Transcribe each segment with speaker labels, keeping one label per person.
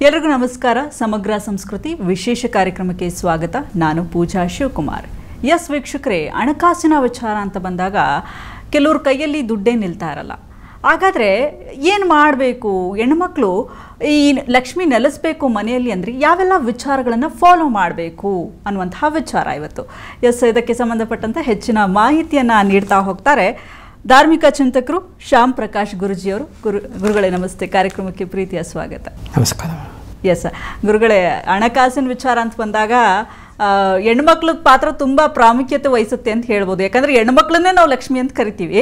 Speaker 1: ಎಲ್ಲರಿಗೂ ನಮಸ್ಕಾರ. ಸಮಗ್ರ ಸಂಸ್ಕೃತಿ ವಿಶೇಷ ಕಾರ್ಯಕ್ರಮಕ್ಕೆ ಸ್ವಾಗತ. ನಾನು ಪೂಜಾ ಶಿವಕುಮಾರ್. ಎಸ್ ವೀಕ್ಷಕರೇ, ಹಣಕಾಸಿನ ವಿಚಾರ ಅಂತ ಬಂದಾಗ ಕೆಲವ್ರ ಕೈಯಲ್ಲಿ ದುಡ್ಡೇ ನಿಲ್ತಾ ಇರಲ್ಲ. ಹಾಗಾದರೆ ಏನು ಮಾಡಬೇಕು, ಹೆಣ್ಮಕ್ಳು ಈ ಲಕ್ಷ್ಮಿ ನೆಲೆಸಬೇಕು ಮನೆಯಲ್ಲಿ ಅಂದರೆ ಯಾವೆಲ್ಲ ವಿಚಾರಗಳನ್ನು ಫಾಲೋ ಮಾಡಬೇಕು ಅನ್ನುವಂತಹ ವಿಚಾರ ಇವತ್ತು. ಎಸ್, ಇದಕ್ಕೆ ಸಂಬಂಧಪಟ್ಟಂತೆ ಹೆಚ್ಚಿನ ಮಾಹಿತಿಯನ್ನು ನೀಡ್ತಾ ಹೋಗ್ತಾರೆ ಧಾರ್ಮಿಕ ಚಿಂತಕರು ಶ್ಯಾಮ್ ಪ್ರಕಾಶ್ ಗುರುಜಿಯವರು. ಗುರುಗಳೇ ನಮಸ್ತೆ, ಕಾರ್ಯಕ್ರಮಕ್ಕೆ ಪ್ರೀತಿಯ ಸ್ವಾಗತ.
Speaker 2: ನಮಸ್ಕಾರ.
Speaker 1: ಎಸ್ ಗುರುಗಳೇ, ಹಣಕಾಸಿನ ವಿಚಾರ ಅಂತ ಬಂದಾಗ ಹೆಣ್ಮಕ್ಳ ಪಾತ್ರ ತುಂಬ ಪ್ರಾಮುಖ್ಯತೆ ವಹಿಸುತ್ತೆ ಅಂತ ಹೇಳ್ಬೋದು. ಯಾಕಂದರೆ ಹೆಣ್ಮಕ್ಳನ್ನೇ ನಾವು ಲಕ್ಷ್ಮಿ ಅಂತ ಕರಿತೀವಿ.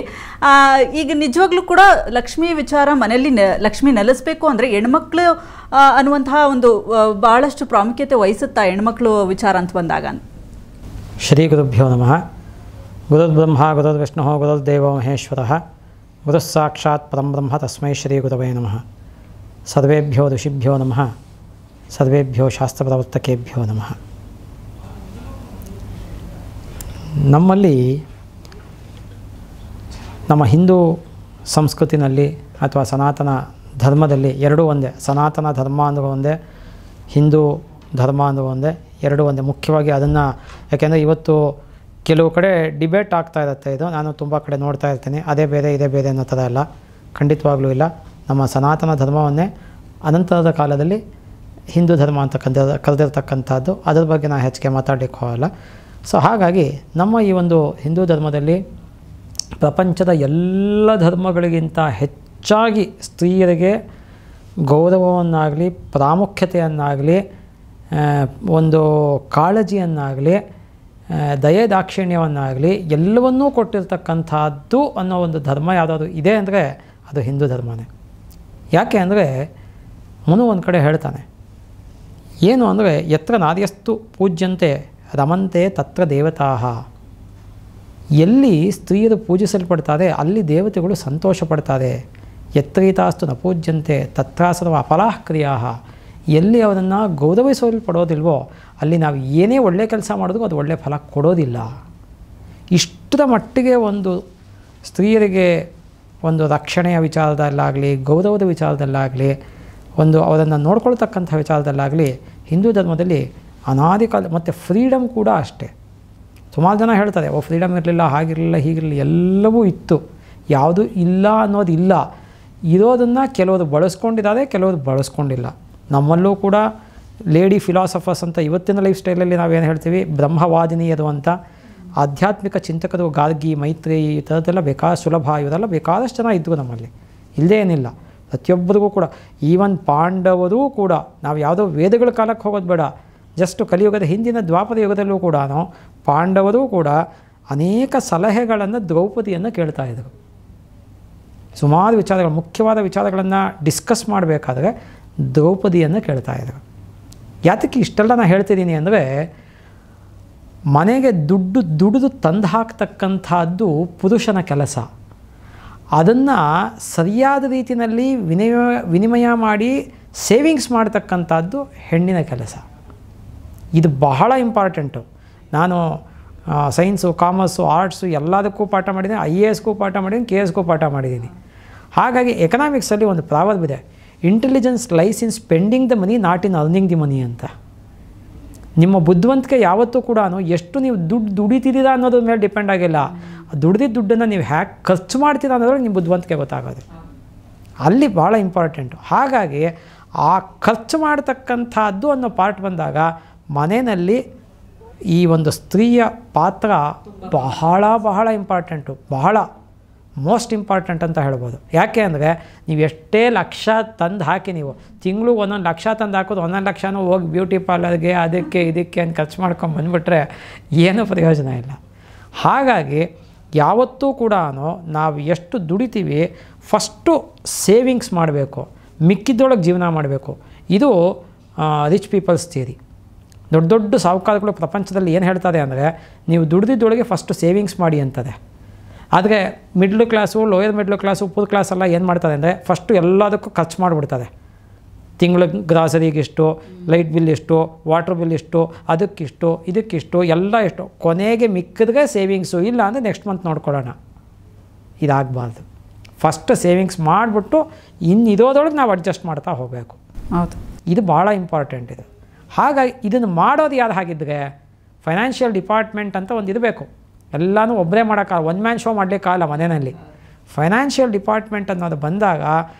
Speaker 1: ಈಗ ನಿಜವಾಗ್ಲೂ ಕೂಡ ಲಕ್ಷ್ಮಿ ವಿಚಾರ ಮನೆಯಲ್ಲಿ ಲಕ್ಷ್ಮಿ ನೆಲೆಸಬೇಕು ಅಂದರೆ ಹೆಣ್ಮಕ್ಳು ಅನ್ನುವಂತಹ ಒಂದು ಭಾಳಷ್ಟು ಪ್ರಾಮುಖ್ಯತೆ ವಹಿಸುತ್ತಾ ಹೆಣ್ಮಕ್ಳು ವಿಚಾರ ಅಂತ ಬಂದಾಗ?
Speaker 2: ಶ್ರೀ ಗುರುಭ್ಯೋ ನಮಃ. ಗುರುರ್ಬ್ರಹ್ಮ ಗುರುರ್ವಿಷ್ಣು ಗುರುರ್ದೇವೋ ಮಹೇಶ್ವರಃ, ಗುರುಃ ಸಾಕ್ಷಾತ್ ಪರಂಬ್ರಹ್ಮ ತಸ್ಮೈ ಶ್ರೀ ಗುರವೇ ನಮಃ. ಸರ್ವೇಭ್ಯೋ ಋಷಿಭ್ಯೋ ನಮಃ, ಸರ್ವೇಭ್ಯೋ ಶಾಸ್ತ್ರಪ್ರವರ್ತಕೇಭ್ಯೋ ನಮಃ. ನಮ್ಮಲ್ಲಿ ನಮ್ಮ ಹಿಂದೂ ಸಂಸ್ಕೃತಿನಲ್ಲಿ ಅಥವಾ ಸನಾತನ ಧರ್ಮದಲ್ಲಿ ಎರಡೂ ಒಂದೇ. ಸನಾತನ ಧರ್ಮ ಅನ್ನೋ ಒಂದೇ, ಹಿಂದೂ ಧರ್ಮ ಅನ್ನೋ ಒಂದೇ, ಎರಡೂ ಒಂದೇ. ಮುಖ್ಯವಾಗಿ ಅದನ್ನು ಯಾಕೆಂದರೆ ಇವತ್ತು ಕೆಲವು ಕಡೆ ಡಿಬೇಟ್ ಆಗ್ತಾ ಇರುತ್ತೆ. ಇದು ನಾನು ತುಂಬ ಕಡೆ ನೋಡ್ತಾ ಇರ್ತೀನಿ, ಅದೇ ಬೇರೆ ಇದೇ ಬೇರೆ ಅನ್ನೋ ಥರ ಎಲ್ಲ. ಖಂಡಿತವಾಗ್ಲೂ ಇಲ್ಲ. ನಮ್ಮ ಸನಾತನ ಧರ್ಮವನ್ನೇ ಅನಂತರದ ಕಾಲದಲ್ಲಿ ಹಿಂದೂ ಧರ್ಮ ಅಂತ ಕರೆದಿರ್ತಕ್ಕಂಥದ್ದು. ಅದ್ರ ಬಗ್ಗೆ ನಾನು ಹೆಚ್ಚಿಗೆ ಮಾತಾಡಲಿಕ್ಕೆ ಹೋಗಲ್ಲ. ಸೊ ಹಾಗಾಗಿ ನಮ್ಮ ಈ ಒಂದು ಹಿಂದೂ ಧರ್ಮದಲ್ಲಿ ಪ್ರಪಂಚದ ಎಲ್ಲ ಧರ್ಮಗಳಿಗಿಂತ ಹೆಚ್ಚಾಗಿ ಸ್ತ್ರೀಯರಿಗೆ ಗೌರವವನ್ನಾಗಲಿ, ಪ್ರಾಮುಖ್ಯತೆಯನ್ನಾಗಲಿ, ಒಂದು ಕಾಳಜಿಯನ್ನಾಗಲಿ, ದಯೆ ದಾಕ್ಷಿಣ್ಯವನ್ನಾಗಲಿ ಎಲ್ಲವನ್ನೂ ಕೊಟ್ಟಿರ್ತಕ್ಕಂಥದ್ದು ಅನ್ನೋ ಒಂದು ಧರ್ಮ ಯಾವುದಾದ್ರು ಇದೆ ಅಂದರೆ ಅದು ಹಿಂದೂ ಧರ್ಮನೇ. ಯಾಕೆ ಅಂದರೆ ಮನು ಒಂದು ಕಡೆ ಹೇಳ್ತಾನೆ, ಏನು ಅಂದರೆ ಯತ್ರ ನಾರ್ಯಸ್ತು ಪೂಜ್ಯಂತೆ ರಮಂತೆ ತತ್ರ ದೇವತಾಃ. ಎಲ್ಲಿ ಸ್ತ್ರೀಯರು ಪೂಜಿಸಲ್ಪಡ್ತಾರೆ ಅಲ್ಲಿ ದೇವತೆಗಳು ಸಂತೋಷ ಪಡ್ತಾರೆ. ಯತ್ರೀತಾಸ್ತು ನ ಪೂಜ್ಯಂತೆ ತತ್ರ ಸರ್ವ ಅಫಲಾಃ ಕ್ರಿಯಾಃ. ಎಲ್ಲಿ ಅವರನ್ನು ಗೌರವಿಸಲ್ಪಡೋದಿಲ್ವೋ ಅಲ್ಲಿ ನಾವು ಏನೇ ಒಳ್ಳೆಯ ಕೆಲಸ ಮಾಡಿದ್ರೂ ಅದು ಒಳ್ಳೆಯ ಫಲ ಕೊಡೋದಿಲ್ಲ. ಇಷ್ಟರ ಮಟ್ಟಿಗೆ ಒಂದು ಸ್ತ್ರೀಯರಿಗೆ ಒಂದು ರಕ್ಷಣೆಯ ವಿಚಾರದಲ್ಲಾಗಲಿ, ಗೌರವದ ವಿಚಾರದಲ್ಲಾಗಲಿ, ಒಂದು ಅವರನ್ನು ನೋಡ್ಕೊಳ್ತಕ್ಕಂಥ ವಿಚಾರದಲ್ಲಾಗಲಿ ಹಿಂದೂ ಧರ್ಮದಲ್ಲಿ ಅನಾದಿ ಕಾಲ. ಮತ್ತು ಫ್ರೀಡಮ್ ಕೂಡ ಅಷ್ಟೇ. ಸುಮಾರು ಜನ ಹೇಳ್ತಾರೆ, ಫ್ರೀಡಮ್ ಇರಲಿಲ್ಲ, ಹಾಗಿರಲಿಲ್ಲ, ಹೀಗಿರಲಿಲ್ಲ. ಎಲ್ಲವೂ ಇತ್ತು, ಯಾವುದೂ ಇಲ್ಲ ಅನ್ನೋದಿಲ್ಲ. ಇರೋದನ್ನು ಕೆಲವರು ಬಳಸ್ಕೊಂಡಿದ್ದಾರೆ, ಕೆಲವರು ಬಳಸ್ಕೊಂಡಿಲ್ಲ. ನಮ್ಮಲ್ಲೂ ಕೂಡ ಲೇಡಿ ಫಿಲಾಸಫರ್ಸ್ ಅಂತ ಇವತ್ತಿನ ಲೈಫ್ ಸ್ಟೈಲಲ್ಲಿ ನಾವೇನು ಹೇಳ್ತೀವಿ, ಬ್ರಹ್ಮವಾದಿನಿಯರು ಅಂತ ಆಧ್ಯಾತ್ಮಿಕ ಚಿಂತಕರು, ಗಾರ್ಗಿ, ಮೈತ್ರಿ, ಈ ಥರದ್ದೆಲ್ಲ ಸುಲಭ ಇವರೆಲ್ಲ ಬೇಕಾದಷ್ಟು ಜನ ಇದ್ದರು ನಮ್ಮಲ್ಲಿ, ಇಲ್ಲದೇ ಏನಿಲ್ಲ. ಪ್ರತಿಯೊಬ್ಬರಿಗೂ ಕೂಡ, ಈವನ್ ಪಾಂಡವರೂ ಕೂಡ, ನಾವು ಯಾವುದೋ ವೇದಗಳ ಕಾಲಕ್ಕೆ ಹೋಗೋದು ಬೇಡ, ಜಸ್ಟ್ ಕಲಿಯುಗದ ಹಿಂದಿನ ದ್ವಾಪರ ಯುಗದಲ್ಲೂ ಕೂಡ ಪಾಂಡವರೂ ಕೂಡ ಅನೇಕ ಸಲಹೆಗಳನ್ನು ದ್ರೌಪದಿಯನ್ನು ಕೇಳ್ತಾ ಇದ್ದರು. ಸುಮಾರು ವಿಚಾರಗಳು, ಮುಖ್ಯವಾದ ವಿಚಾರಗಳನ್ನು ಡಿಸ್ಕಸ್ ಮಾಡಬೇಕಾದ್ರೆ ದ್ರೌಪದಿಯನ್ನು ಕೇಳ್ತಾ ಇದ್ದರು. ಯಾತಕ್ಕೆ ಇಷ್ಟೆಲ್ಲ ನಾನು ಹೇಳ್ತಿದ್ದೀನಿ ಅಂದರೆ, ಮನೆಗೆ ದುಡಿದು ತಂದು ಹಾಕ್ತಕ್ಕಂಥದ್ದು ಪುರುಷನ ಕೆಲಸ. ಅದನ್ನು ಸರಿಯಾದ ರೀತಿಯಲ್ಲಿ ವಿನಿಮಯ ಮಾಡಿ ಸೇವಿಂಗ್ಸ್ ಮಾಡ್ತಕ್ಕಂಥದ್ದು ಹೆಣ್ಣಿನ ಕೆಲಸ. ಇದು ಬಹಳ ಇಂಪಾರ್ಟೆಂಟು. ನಾನು ಸೈನ್ಸು, ಕಾಮರ್ಸು, ಆರ್ಟ್ಸು ಎಲ್ಲದಕ್ಕೂ ಪಾಠ ಮಾಡಿದ್ದೀನಿ, IASಗೂ ಪಾಠ ಮಾಡಿದ್ದೀನಿ, KSಗೂ ಪಾಠ ಮಾಡಿದ್ದೀನಿ. ಹಾಗಾಗಿ ಎಕನಾಮಿಕ್ಸಲ್ಲಿ ಒಂದು ಪ್ರಾವರ್ಬ್ ಇದೆ, intelligence lies in spending the money, not in earning the money ಅಂತ. ನಿಮ್ಮ ಬುದ್ಧಿವಂತಿಕೆ ಯಾವತ್ತೂ ಕೂಡ ಎಷ್ಟು ನೀವು ದುಡಿತಿದ್ದೀರಾ ಅನ್ನೋದ್ರ ಮೇಲೆ ಡಿಪೆಂಡ್ ಆಗಿಲ್ಲ, ದುಡ್ದಿದ್ದ ದುಡ್ಡನ್ನು ನೀವು ಹ್ಯಾಕ್ ಖರ್ಚು ಮಾಡ್ತೀರಾ ಅನ್ನೋದ್ರಲ್ಲಿ ನಿಮ್ಮ ಬುದ್ಧಿವಂತಿಕೆ ಗೊತ್ತಾಗೋದು. ಅಲ್ಲಿ ಭಾಳ ಇಂಪಾರ್ಟೆಂಟು. ಹಾಗಾಗಿ ಆ ಖರ್ಚು ಮಾಡ್ತಕ್ಕಂಥದ್ದು ಅನ್ನೋ ಪಾರ್ಟ್ ಬಂದಾಗ ಮನೆಯಲ್ಲಿ ಈ ಒಂದು ಸ್ತ್ರೀಯ ಪಾತ್ರ ಬಹಳ ಬಹಳ ಇಂಪಾರ್ಟೆಂಟು, ಬಹಳ ಮೋಸ್ಟ್ ಇಂಪಾರ್ಟೆಂಟ್ ಅಂತ ಹೇಳ್ಬೋದು. ಯಾಕೆ ಅಂದರೆ ನೀವು ಎಷ್ಟೇ ಲಕ್ಷ ತಂದು ಹಾಕಿ, ನೀವು ತಿಂಗ್ಳಿಗೆ ಒಂದೊಂದು ಲಕ್ಷ ತಂದು ಹಾಕೋದು, 1 ಲಕ್ಷನೂ ಹೋಗಿ ಬ್ಯೂಟಿ ಪಾರ್ಲರ್ಗೆ ಅದಕ್ಕೆ ಇದಕ್ಕೆ ಅಂತ ಖರ್ಚು ಮಾಡ್ಕೊಂಡು ಬಂದುಬಿಟ್ರೆ ಏನೂ ಪ್ರಯೋಜನ ಇಲ್ಲ. ಹಾಗಾಗಿ ಯಾವತ್ತೂ ಕೂಡ ನಾವು ಎಷ್ಟು ದುಡಿತೀವಿ ಫಸ್ಟು ಸೇವಿಂಗ್ಸ್ ಮಾಡಬೇಕು, ಮಿಕ್ಕಿದ್ದೊಳಗೆ ಜೀವನ ಮಾಡಬೇಕು. ಇದು ರಿಚ್ ಪೀಪಲ್ಸ್ ಥಿಯರಿ. ದೊಡ್ಡ ದೊಡ್ಡ ಸಾಹುಕಾರಗಳು ಪ್ರಪಂಚದಲ್ಲಿ ಏನು ಹೇಳ್ತಾರೆ ಅಂದರೆ, ನೀವು ದುಡಿದಿದ್ದೊಳಗೆ ಫಸ್ಟು ಸೇವಿಂಗ್ಸ್ ಮಾಡಿ ಅಂತದೆ. ಆದರೆ middle class, lower middle class, poor class ಎಲ್ಲ ಏನು ಮಾಡ್ತಾರೆ ಅಂದರೆ ಫಸ್ಟು ಎಲ್ಲದಕ್ಕೂ ಖರ್ಚು ಮಾಡಿಬಿಡ್ತಾರೆ. ತಿಂಗಳಿಗೆ ಗ್ರಾಸರಿಗೆ ಎಷ್ಟು, ಲೈಟ್ ಬಿಲ್ ಎಷ್ಟು, ವಾಟ್ರ್ ಬಿಲ್ ಎಷ್ಟು, ಅದಕ್ಕಿಷ್ಟು, ಇದಕ್ಕಿಷ್ಟು, ಎಲ್ಲ ಎಷ್ಟು, ಕೊನೆಗೆ ಮಿಕ್ಕಿದ್ರೆ ಸೇವಿಂಗ್ಸು, ಇಲ್ಲ ಅಂದರೆ ನೆಕ್ಸ್ಟ್ ಮಂತ್ ನೋಡ್ಕೊಳ್ಳೋಣ. ಇದಾಗಬಾರ್ದು. ಫಸ್ಟ್ ಸೇವಿಂಗ್ಸ್ ಮಾಡಿಬಿಟ್ಟು ಇನ್ನಿರೋದ್ರೊಳಗೆ ನಾವು ಅಡ್ಜಸ್ಟ್ ಮಾಡ್ತಾ ಹೋಗಬೇಕು.
Speaker 1: ಹೌದು.
Speaker 2: ಇದು ಭಾಳ ಇಂಪಾರ್ಟೆಂಟ್ ಇದು. ಹಾಗಾಗಿ ಇದನ್ನು ಮಾಡೋದು ಯಾರು ಹಾಗಿದ್ರೆ ಫೈನಾನ್ಷಿಯಲ್ ಡಿಪಾರ್ಟ್ಮೆಂಟ್ ಅಂತ ಒಂದು ಇರಬೇಕು. ಎಲ್ಲನೂ ಒಬ್ಬರೇ ಮಾಡೋಕ್ಕಾಗಲ್ಲ, ಒನ್ ಮ್ಯಾನ್ ಶೋ ಮಾಡಲಿಕ್ಕಾಗಲ್ಲ ಮನೆಯಲ್ಲಿ. ಫೈನಾನ್ಷಿಯಲ್ ಡಿಪಾರ್ಟ್ಮೆಂಟ್ ಅನ್ನೋದು ಬಂದಾಗ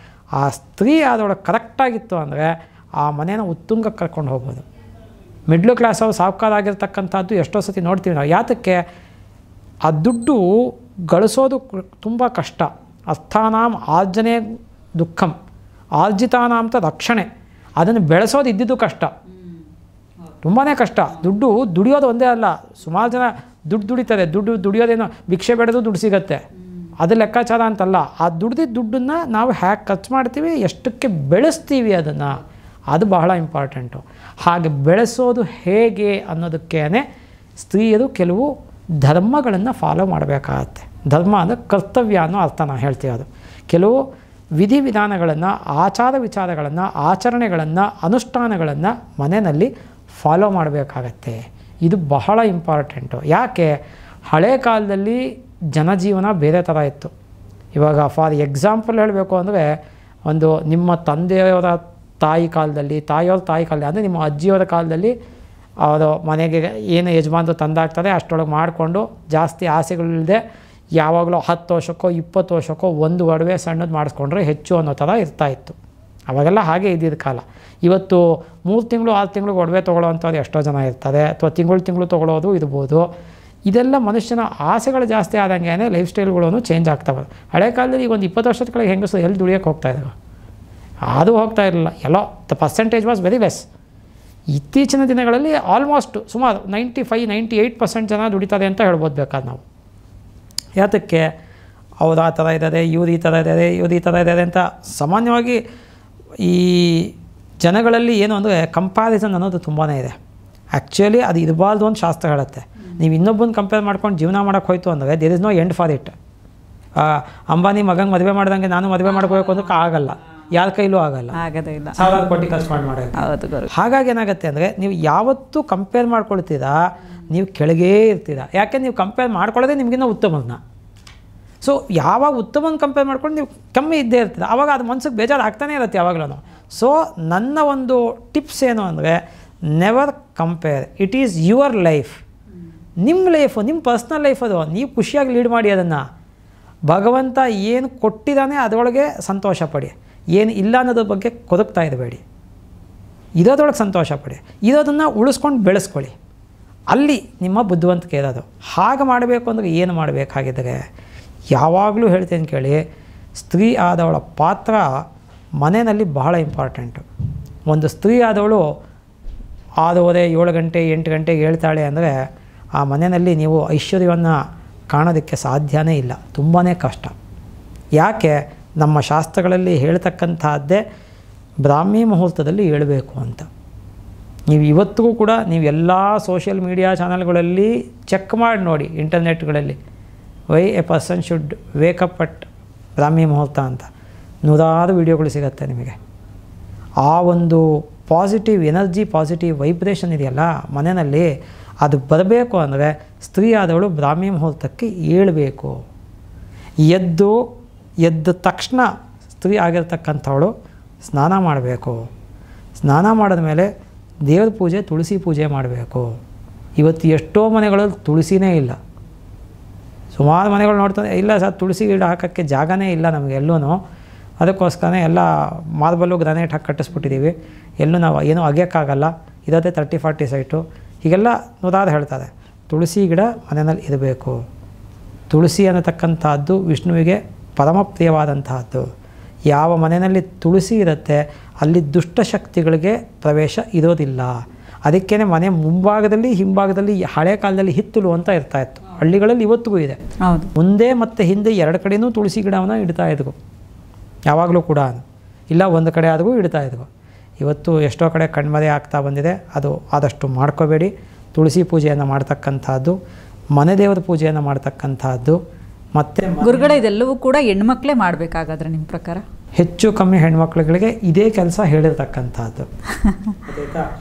Speaker 2: ಆ ಸ್ತ್ರೀ ಅದರೊಳಗೆ ಕರೆಕ್ಟಾಗಿತ್ತು ಅಂದರೆ ಆ ಮನೇನ ಉತ್ತುಂಗಕ್ಕೆ ಕರ್ಕೊಂಡು ಹೋಗ್ಬೋದು. ಮಿಡ್ಲ್ ಕ್ಲಾಸ್ ಅವ್ರು ಸಾಹುಕಾರ ಆಗಿರ್ತಕ್ಕಂಥದ್ದು ಎಷ್ಟೋ ಸತಿ ನೋಡ್ತೀವಿ ನಾವು. ಯಾತಕ್ಕೆ? ಆ ದುಡ್ಡು ಗಳಿಸೋದು ತುಂಬ ಕಷ್ಟ. ಅರ್ಥಾನಾಂ ಆರ್ಜನೆ ದುಃಖಂ, ಆರ್ಜಿತಾನಾಂತ ರಕ್ಷಣೆ. ಅದನ್ನು ಬೆಳೆಸೋದು ಇದ್ದಿದ್ದು ಕಷ್ಟ, ತುಂಬಾ ಕಷ್ಟ. ದುಡ್ಡು ದುಡಿಯೋದು ಒಂದೇ ಅಲ್ಲ, ಸುಮಾರು ಜನ ದುಡ್ಡು ದುಡಿತಾರೆ. ದುಡಿಯೋದೇನೋ ಭಿಕ್ಷೆ ಬೆಳೆದು ದುಡ್ಡು ಸಿಗುತ್ತೆ, ಅದು ಲೆಕ್ಕಾಚಾರ ಅಂತಲ್ಲ. ಆ ದುಡ್ದಿದ್ದ ದುಡ್ಡನ್ನು ನಾವು ಹ್ಯಾಗೆ ಖರ್ಚು ಮಾಡ್ತೀವಿ, ಎಷ್ಟಕ್ಕೆ ಬೆಳೆಸ್ತೀವಿ ಅದನ್ನು, ಅದು ಬಹಳ ಇಂಪಾರ್ಟೆಂಟು. ಹಾಗೆ ಬೆಳೆಸೋದು ಹೇಗೆ ಅನ್ನೋದಕ್ಕೇ ಸ್ತ್ರೀಯರು ಕೆಲವು ಧರ್ಮಗಳನ್ನು ಫಾಲೋ ಮಾಡಬೇಕಾಗತ್ತೆ. ಧರ್ಮ ಅಂದರೆ ಕರ್ತವ್ಯ ಅನ್ನೋ ಅರ್ಥ ನಾನು ಹೇಳ್ತೀವಿ. ಅದು ಕೆಲವು ವಿಧಿವಿಧಾನಗಳನ್ನು, ಆಚಾರ ವಿಚಾರಗಳನ್ನು, ಆಚರಣೆಗಳನ್ನು, ಅನುಷ್ಠಾನಗಳನ್ನು ಮನೆಯಲ್ಲಿ ಫಾಲೋ ಮಾಡಬೇಕಾಗತ್ತೆ. ಇದು ಬಹಳ ಇಂಪಾರ್ಟೆಂಟು. ಯಾಕೆ? ಹಳೆ ಕಾಲದಲ್ಲಿ ಜನಜೀವನ ಬೇರೆ ಥರ ಇತ್ತು. ಇವಾಗ ಫಾರ್ ಎಕ್ಸಾಂಪಲ್ ಹೇಳಬೇಕು ಅಂದರೆ, ಒಂದು ನಿಮ್ಮ ತಂದೆಯವರ ತಾಯಿ ಕಾಲದಲ್ಲಿ, ತಾಯಿಯವ್ರ ತಾಯಿ ಕಾಲದಲ್ಲಿ ಅಂದರೆ ನಿಮ್ಮ ಅಜ್ಜಿಯವರ ಕಾಲದಲ್ಲಿ ಅವರು ಮನೆಗೆ ಏನು ಯಜಮಾನರು ತಂದಾಗ್ತದೆ ಅಷ್ಟರೊಳಗೆ ಮಾಡಿಕೊಂಡು ಜಾಸ್ತಿ ಆಸೆಗಳಿಲ್ಲದೆ ಯಾವಾಗಲೂ 10 ವರ್ಷಕ್ಕೋ 20 ವರ್ಷಕ್ಕೋ ಒಂದು ಒಡವೆ ಸಣ್ಣದು ಮಾಡಿಸ್ಕೊಂಡ್ರೆ ಹೆಚ್ಚು ಅನ್ನೋ ಥರ ಇರ್ತಾಯಿತ್ತು. ಅವಾಗೆಲ್ಲ ಹಾಗೆ ಇದ್ದಿದ್ದ ಕಾಲ. ಇವತ್ತು 3 ತಿಂಗಳು 6 ತಿಂಗಳಿಗೆ ಒಡವೆ ತೊಗೊಳ್ಳೋವಂಥವ್ರು ಎಷ್ಟೋ ಜನ ಇರ್ತಾರೆ, ಅಥವಾ ತಿಂಗಳು ತೊಗೊಳ್ಳೋದು ಇರ್ಬೋದು. ಇದೆಲ್ಲ ಮನುಷ್ಯನ ಆಸೆಗಳು ಜಾಸ್ತಿ ಆದಂಗೆ ಲೈಫ್ ಸ್ಟೈಲ್ಗಳೂ ಚೇಂಜ್ ಆಗ್ತಾವೆ. ಹಳೆ ಕಾಲದಲ್ಲಿ ಈಗ ಒಂದು 20 ವರ್ಷದ ಕೆಳಗೆ ಹೆಂಗಸು ಎಲ್ಲಿ ದುಡಿಯೋಕ್ಕೆ ಹೋಗ್ತಾಯಿದ್ರು, ಅದು ಹೋಗ್ತಾ ಇರಲಿಲ್ಲ. ಎಲ್ಲೋ the percentage was very less. ಇತ್ತೀಚಿನ ದಿನಗಳಲ್ಲಿ ಆಲ್ಮೋಸ್ಟ್ ಸುಮಾರು 95-98% ಜನ ದುಡಿತಾರೆ ಅಂತ ಹೇಳ್ಬೋದು ಬೇಕಾದ್ರೆ ನಾವು. ಯಾತಕ್ಕೆ? ಅವ್ರು ಆ ಥರ ಇದ್ದಾರೆ, ಇವ್ರು ಈ ಥರ ಇದ್ದಾರೆ, ಇವ್ರು ಈ ಥರ ಇದ್ದಾರೆ ಅಂತ ಸಾಮಾನ್ಯವಾಗಿ ಈ ಜನಗಳಲ್ಲಿ ಏನು ಅಂದರೆ ಕಂಪ್ಯಾರಿಸನ್ ಅನ್ನೋದು ತುಂಬಾ ಇದೆ. ಆ್ಯಕ್ಚುಲಿ ಅದು ಇರಬಾರ್ದು ಅಂತ ಶಾಸ್ತ್ರ ಹೇಳುತ್ತೆ. ನೀವು ಇನ್ನೊಬ್ಬನ ಕಂಪೇರ್ ಮಾಡ್ಕೊಂಡು ಜೀವನ ಮಾಡೋಕ್ಕೆ ಹೋಯ್ತು ಅಂದರೆ there is no end for it. Ambani ಮಗಂಗೆ ಮದುವೆ ಮಾಡ್ದಂಗೆ ನಾನು ಮದುವೆ ಮಾಡ್ಕೋಬೇಕು ಅನ್ನೋಕ್ಕೆ ಆಗಲ್ಲ, ಯಾರ ಕೈಲೂ ಆಗಲ್ಲ,
Speaker 1: ಆಗೋದೇ ಇಲ್ಲ.
Speaker 2: 1000 ಕೋಟಿ ಖರ್ಚು ಮಾಡೋದು. ಹಾಗಾಗಿ ಏನಾಗುತ್ತೆ ಅಂದರೆ ನೀವು ಯಾವತ್ತೂ ಕಂಪೇರ್ ಮಾಡ್ಕೊಳ್ತೀರಾ, ನೀವು ಕೆಳಗೇ ಇರ್ತೀರಾ. ಯಾಕೆ? ನೀವು ಕಂಪೇರ್ ಮಾಡ್ಕೊಳ್ಳೋದೇ ನಿಮಗಿನ್ನ ಉತ್ತಮನ. ಸೊ ಯಾವಾಗ ಉತ್ತಮನ ಕಂಪೇರ್ ಮಾಡ್ಕೊಂಡು ನೀವು ಕಮ್ಮಿ ಇದ್ದೇ ಇರ್ತೀರ, ಆವಾಗ ಅದು ಮನ್ಸಿಗೆ ಬೇಜಾರು ಆಗ್ತಾನೇ ಇರುತ್ತೆ ಯಾವಾಗಲೂ. ಸೊ ನನ್ನ ಒಂದು ಟಿಪ್ಸ್ ಏನು ಅಂದರೆ, never compare. It is your life, ನಿಮ್ಮ ಲೈಫು, ನಿಮ್ಮ ಪರ್ಸ್ನಲ್ ಲೈಫ್. ಅದು ನೀವು ಖುಷಿಯಾಗಿ ಲೀಡ್ ಮಾಡಿ. ಅದನ್ನು ಭಗವಂತ ಏನು ಕೊಟ್ಟಿದ್ದಾನೆ ಅದರೊಳಗೆ ಸಂತೋಷ ಪಡಿ. ಏನು ಇಲ್ಲ ಅನ್ನೋದ್ರ ಬಗ್ಗೆ ಕೊದಕ್ತಾ ಇರಬೇಡಿ. ಇರೋದ್ರೊಳಗೆ ಸಂತೋಷ ಪಡಿ. ಇರೋದನ್ನು ಉಳಿಸ್ಕೊಂಡು ಬೆಳೆಸ್ಕೊಳ್ಳಿ. ಅಲ್ಲಿ ನಿಮ್ಮ ಬುದ್ಧಿವಂತಿಕೆ ಇರೋದು. ಹಾಗೆ ಮಾಡಬೇಕು ಅಂದರೆ ಏನು ಮಾಡಬೇಕಾಗಿದ್ದರೆ, ಯಾವಾಗಲೂ ಹೇಳ್ತೇನೆ ಕೇಳಿ, ಸ್ತ್ರೀ ಆದವಳ ಪಾತ್ರ ಮನೆಯಲ್ಲಿ ಬಹಳ ಇಂಪಾರ್ಟೆಂಟು. ಒಂದು ಸ್ತ್ರೀ ಆದವಳು 6:30, 7 ಗಂಟೆ 8 ಗಂಟೆಗೆ ಹೇಳ್ತಾಳೆ ಅಂದರೆ ಆ ಮನೆಯಲ್ಲಿ ನೀವು ಐಶ್ವರ್ಯವನ್ನು ಕಾಣೋದಕ್ಕೆ ಸಾಧ್ಯನೇ ಇಲ್ಲ, ತುಂಬಾ ಕಷ್ಟ. ಯಾಕೆ? ನಮ್ಮ ಶಾಸ್ತ್ರಗಳಲ್ಲಿ ಹೇಳ್ತಕ್ಕಂಥದ್ದೇ ಬ್ರಾಹ್ಮಿ ಮುಹೂರ್ತದಲ್ಲಿ ಹೇಳಬೇಕು ಅಂತ. ನೀವು ಇವತ್ತಿಗೂ ಕೂಡ ನೀವು ಎಲ್ಲ ಸೋಷಿಯಲ್ ಮೀಡಿಯಾ ಚಾನಲ್ಗಳಲ್ಲಿ ಚೆಕ್ ಮಾಡಿ ನೋಡಿ, ಇಂಟರ್ನೆಟ್ಗಳಲ್ಲಿ, why a person should wake up at Brahmi muhurta ಅಂತ 100 ವೀಡಿಯೋಗಳು ಸಿಗುತ್ತೆ ನಿಮಗೆ. ಆ ಒಂದು ಪಾಸಿಟಿವ್ ಎನರ್ಜಿ, ಪಾಸಿಟಿವ್ ವೈಬ್ರೇಷನ್ ಇದೆಯಲ್ಲ ಮನೆಯಲ್ಲಿ, ಅದು ಬರಬೇಕು ಅಂದರೆ ಸ್ತ್ರೀ ಆದವಳು ಬ್ರಾಹ್ಮಿ ಮುಹೂರ್ತಕ್ಕೆ ಏಳಬೇಕು. ಎದ್ದ ತಕ್ಷಣ ಸ್ತ್ರೀ ಆಗಿರ್ತಕ್ಕಂಥವಳು ಸ್ನಾನ ಮಾಡಬೇಕು. ಸ್ನಾನ ಮಾಡಿದ ಮೇಲೆ ದೇವ್ರ ಪೂಜೆ, ತುಳಸಿ ಪೂಜೆ ಮಾಡಬೇಕು. ಇವತ್ತು ಎಷ್ಟೋ ಮನೆಗಳಲ್ಲಿ ತುಳಸಿನೇ ಇಲ್ಲ. ಸುಮಾರು ಮನೆಗಳು ನೋಡ್ತಾರೆ, ಇಲ್ಲ ಸರ್ ತುಳಸಿ ಗಿಡ ಹಾಕೋಕ್ಕೆ ಜಾಗನೇ ಇಲ್ಲ ನಮಗೆ ಎಲ್ಲೂ. ಅದಕ್ಕೋಸ್ಕರ ಎಲ್ಲ ಮಾರ್ಬಲ್ಲು ಗ್ರಾನೈಟ್ ಹಾಕಿ ಕಟ್ಟಿಸ್ಬಿಟ್ಟಿದ್ದೀವಿ, ಎಲ್ಲೂ ನಾವು ಏನೂ ಅಗೆಯೋಕ್ಕಾಗಲ್ಲ, ಇರೋದೇ 30-40 ಸೈಟು. ಹೀಗೆಲ್ಲ 100 ಹೇಳ್ತಾರೆ. ತುಳಸಿ ಗಿಡ ಮನೆಯಲ್ಲಿ ಇರಬೇಕು. ತುಳಸಿ ಅನ್ನತಕ್ಕಂಥದ್ದು ವಿಷ್ಣುವಿಗೆ ಪರಮ ಪ್ರಿಯವಾದಂತಹದ್ದು. ಯಾವ ಮನೆಯಲ್ಲಿ ತುಳಸಿ ಇರುತ್ತೆ ಅಲ್ಲಿ ದುಷ್ಟಶಕ್ತಿಗಳಿಗೆ ಪ್ರವೇಶ ಇರೋದಿಲ್ಲ. ಅದಕ್ಕೇ ಮನೆ ಮುಂಭಾಗದಲ್ಲಿ ಹಿಂಭಾಗದಲ್ಲಿ ಹಳೆ ಕಾಲದಲ್ಲಿ ಹಿತ್ತಲು ಅಂತ ಇರ್ತಾಯಿತ್ತು. ಹಳ್ಳಿಗಳಲ್ಲಿ ಇವತ್ತಿಗೂ ಇದೆ. ಮುಂದೆ ಮತ್ತು ಹಿಂದೆ 2 ಕಡೆಯೂ ತುಳಸಿ ಗಿಡವನ್ನು ಇಡ್ತಾಯಿದ್ರು ಯಾವಾಗಲೂ ಕೂಡ, ಇಲ್ಲ ಒಂದು ಕಡೆ ಆದರೂ ಇಡ್ತಾಯಿದ್ರು. ಇವತ್ತು ಎಷ್ಟೋ ಕಡೆ ಕಣ್ಮರೆ ಆಗ್ತಾ ಬಂದಿದೆ. ಅದು ಆದಷ್ಟು ಮಾಡ್ಕೋಬೇಡಿ. ತುಳಸಿ ಪೂಜೆಯನ್ನು ಮಾಡ್ತಕ್ಕಂಥದ್ದು, ಮನೆ ದೇವರ ಪೂಜೆಯನ್ನು ಮಾಡ್ತಕ್ಕಂಥದ್ದು. ಮತ್ತು
Speaker 1: ಗುರುಗಳೇ ಇದೆಲ್ಲವೂ ಕೂಡ ಹೆಣ್ಮಕ್ಳೇ ಮಾಡಬೇಕಾಗಾದ್ರೆ ನಿಮ್ಮ ಪ್ರಕಾರ?
Speaker 2: ಹೆಚ್ಚು ಕಮ್ಮಿ ಹೆಣ್ಮಕ್ಳುಗಳಿಗೆ ಇದೇ ಕೆಲಸ ಹೇಳಿರ್ತಕ್ಕಂಥದ್ದು.